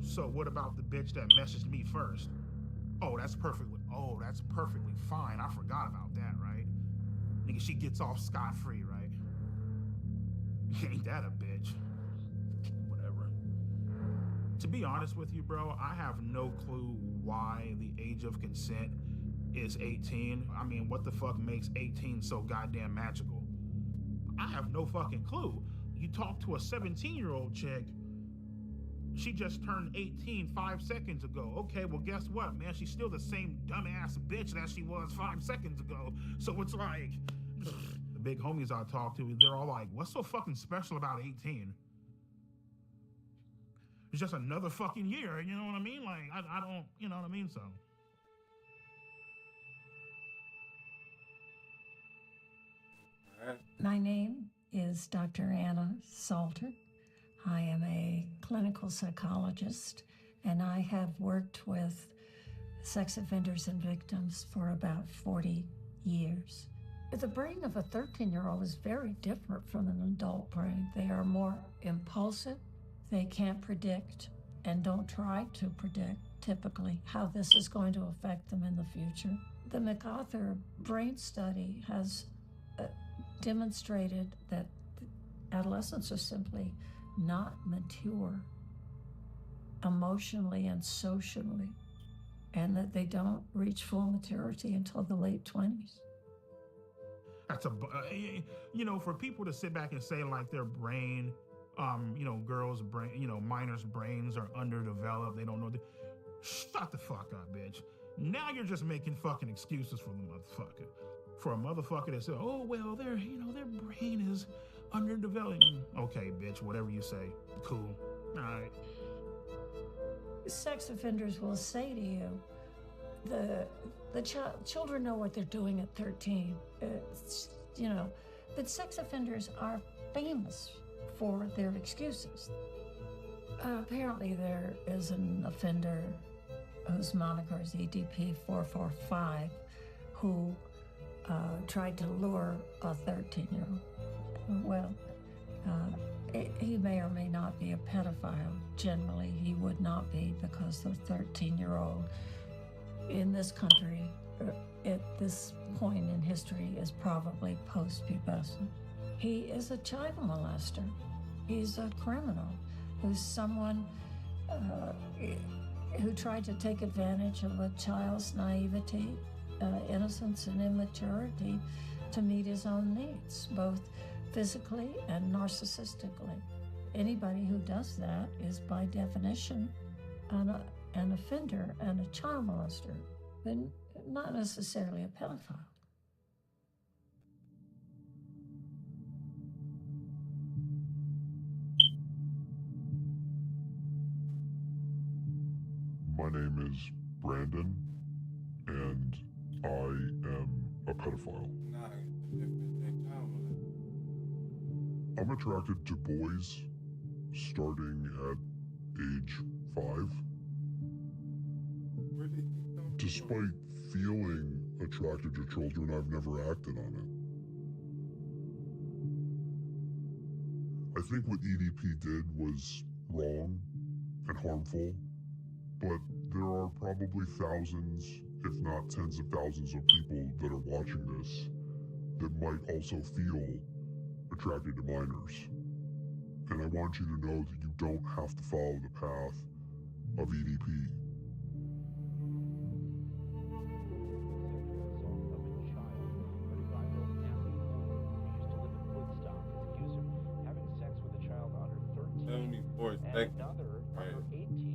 So what about the bitch that messaged me first? Oh, that's perfectly fine. I forgot about that, right? Nigga, she gets off scot-free, right? Ain't that a bitch? Whatever. To be honest with you, bro, I have no clue why the age of consent is 18. I mean, what the fuck makes 18 so goddamn magical? I have no fucking clue. You talk to a 17-year-old chick, she just turned 18 5 seconds ago. Okay, well, guess what, man? She's still the same dumbass bitch that she was 5 seconds ago. So it's like, the big homies I talk to, they're all like, what's so fucking special about 18? It's just another fucking year, you know what I mean? Like, I don't, you know what I mean? So. My name is Dr. Anna Salter. I am a clinical psychologist, and I have worked with sex offenders and victims for about 40 years. The brain of a 13-year-old is very different from an adult brain. They are more impulsive. They can't predict and don't try to predict typically how this is going to affect them in the future. The MacArthur brain study has demonstrated that adolescents are simply not mature emotionally and socially, and that they don't reach full maturity until the late 20s. That's you know, for people to sit back and say like their brain, you know, girls' brain, you know, minors' brains are underdeveloped, they don't know. Shut the fuck up, bitch. Now you're just making fucking excuses for the motherfucker. For a motherfucker that said, oh, well, their brain is underdeveloped. Okay, bitch, whatever you say. Cool. All right. Sex offenders will say to you, the children know what they're doing at 13. You know, but sex offenders are famous for their excuses. Apparently there is an offender whose moniker is EDP 445 who tried to lure a 13-year-old. Well, he may or may not be a pedophile. Generally, he would not be, because the 13-year-old in this country at this point in history is probably post-pubescent. He is a child molester. He's a criminal who's someone who tried to take advantage of a child's naivety, innocence, and immaturity to meet his own needs, both physically and narcissistically. Anybody who does that is by definition an offender and a child molester, but not necessarily a pedophile. My name is Brandon, and I am a pedophile. I'm attracted to boys starting at age 5. Despite feeling attracted to children, I've never acted on it. I think what EDP did was wrong and harmful, but there are probably thousands, if not tens of thousands of people that are watching this that might also feel attracted to minors. And I want you to know that you don't have to follow the path of EDP. Another under 18.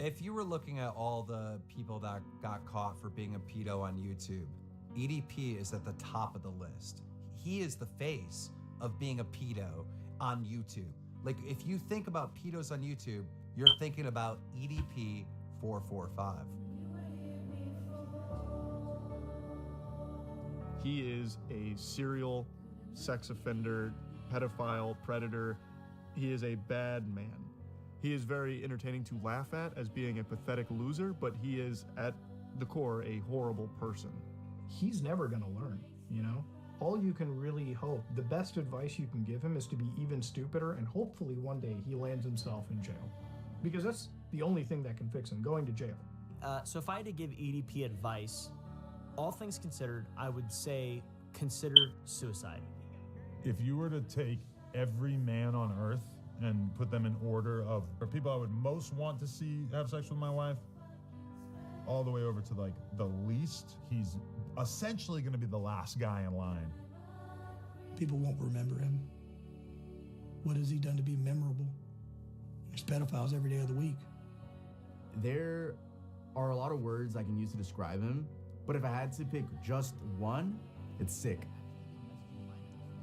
If you were looking at all the people that got caught for being a pedo on YouTube, EDP is at the top of the list. He is the face of being a pedo on YouTube. Like, if you think about pedos on YouTube, you're thinking about EDP 445. He is a serial sex offender, pedophile, predator. He is a bad man. He is very entertaining to laugh at as being a pathetic loser, but he is, at the core, a horrible person. He's never gonna learn, you know? All you can really hope, the best advice you can give him is to be even stupider, and hopefully one day he lands himself in jail. Because that's the only thing that can fix him, going to jail. So if I had to give EDP advice, all things considered, I would say consider suicide. If you were to take every man on earth and put them in order of people I would most want to see have sex with my wife, all the way over to like the least, he's essentially going to be the last guy in line. People won't remember him. What has he done to be memorable? There's pedophiles every day of the week. There are a lot of words I can use to describe him, but if I had to pick just one, it's sick.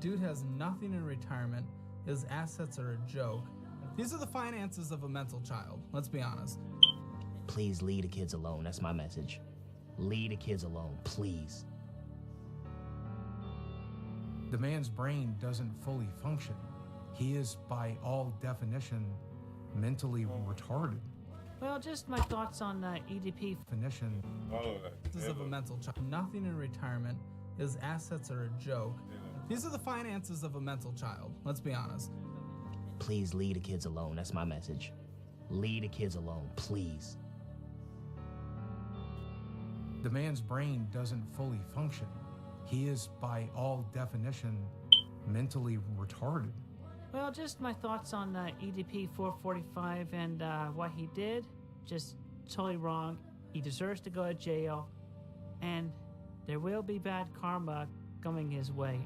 Dude has nothing in retirement. His assets are a joke. These are the finances of a mental child, let's be honest. Please leave the kids alone. That's my message. Leave the kids alone, please. The man's brain doesn't fully function. He is, by all definition, mentally retarded. Well, just my thoughts on EDP. Definition. This is of a mental child. Nothing in retirement. His assets are a joke. These are the finances of a mental child, let's be honest. Please leave the kids alone. That's my message. Leave the kids alone, please. The man's brain doesn't fully function. He is, by all definition, mentally retarded. Well, just my thoughts on EDP 445 and what he did. Just totally wrong. He deserves to go to jail, and there will be bad karma coming his way.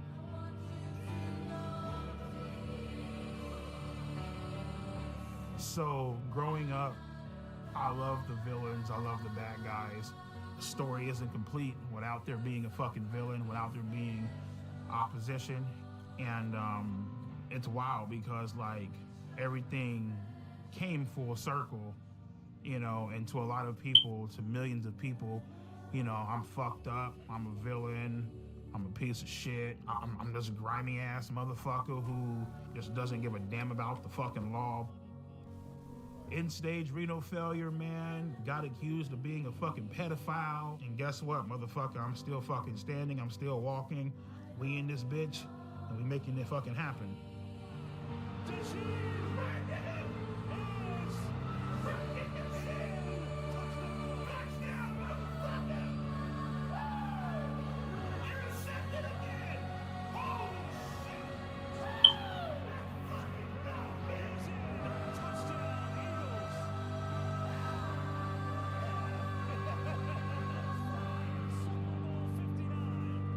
So, growing up, I love the villains, I love the bad guys. The story isn't complete without there being a fucking villain, without there being opposition. And it's wild because, like, everything came full circle, you know, and to a lot of people, to millions of people, you know, I'm fucked up, I'm a villain, I'm a piece of shit, I'm this grimy ass motherfucker who just doesn't give a damn about the fucking law. End-stage renal failure, man. Got accused of being a fucking pedophile. And guess what, motherfucker? I'm still fucking standing. I'm still walking. We in this bitch, and we making it fucking happen.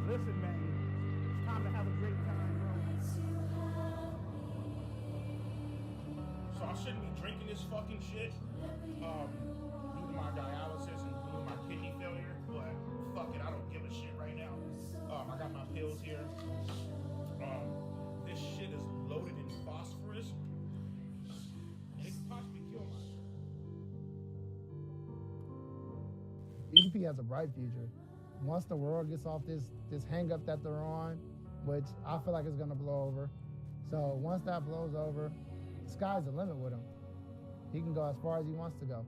Listen, man, it's time to have a great time, bro. So I shouldn't be drinking this fucking shit due to my dialysis and due to my kidney failure, but fuck it, I don't give a shit right now. I got my pills here. This shit is loaded in phosphorus. And it could possibly kill my EDP has a bright future. Once the world gets off this hang up that they're on, which I feel like it's gonna blow over. So once that blows over, the sky's the limit with him. He can go as far as he wants to go.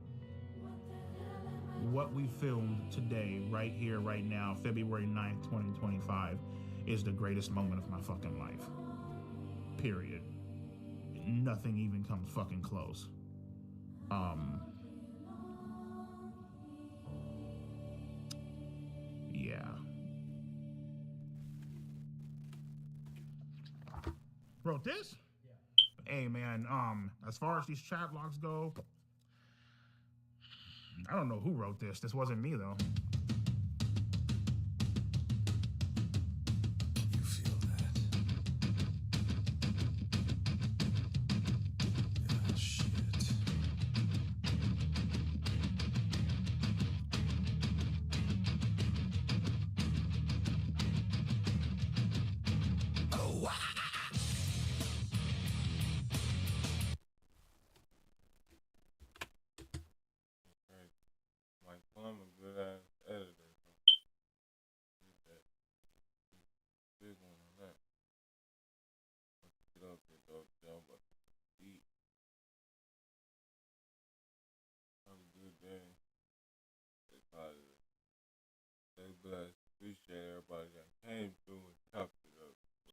What we filmed today, right here, right now, February 9th, 2025, is the greatest moment of my fucking life. Period. Nothing even comes fucking close. Yeah. Wrote this? Yeah. Hey man, as far as these chat logs go, I don't know who wrote this. This wasn't me though.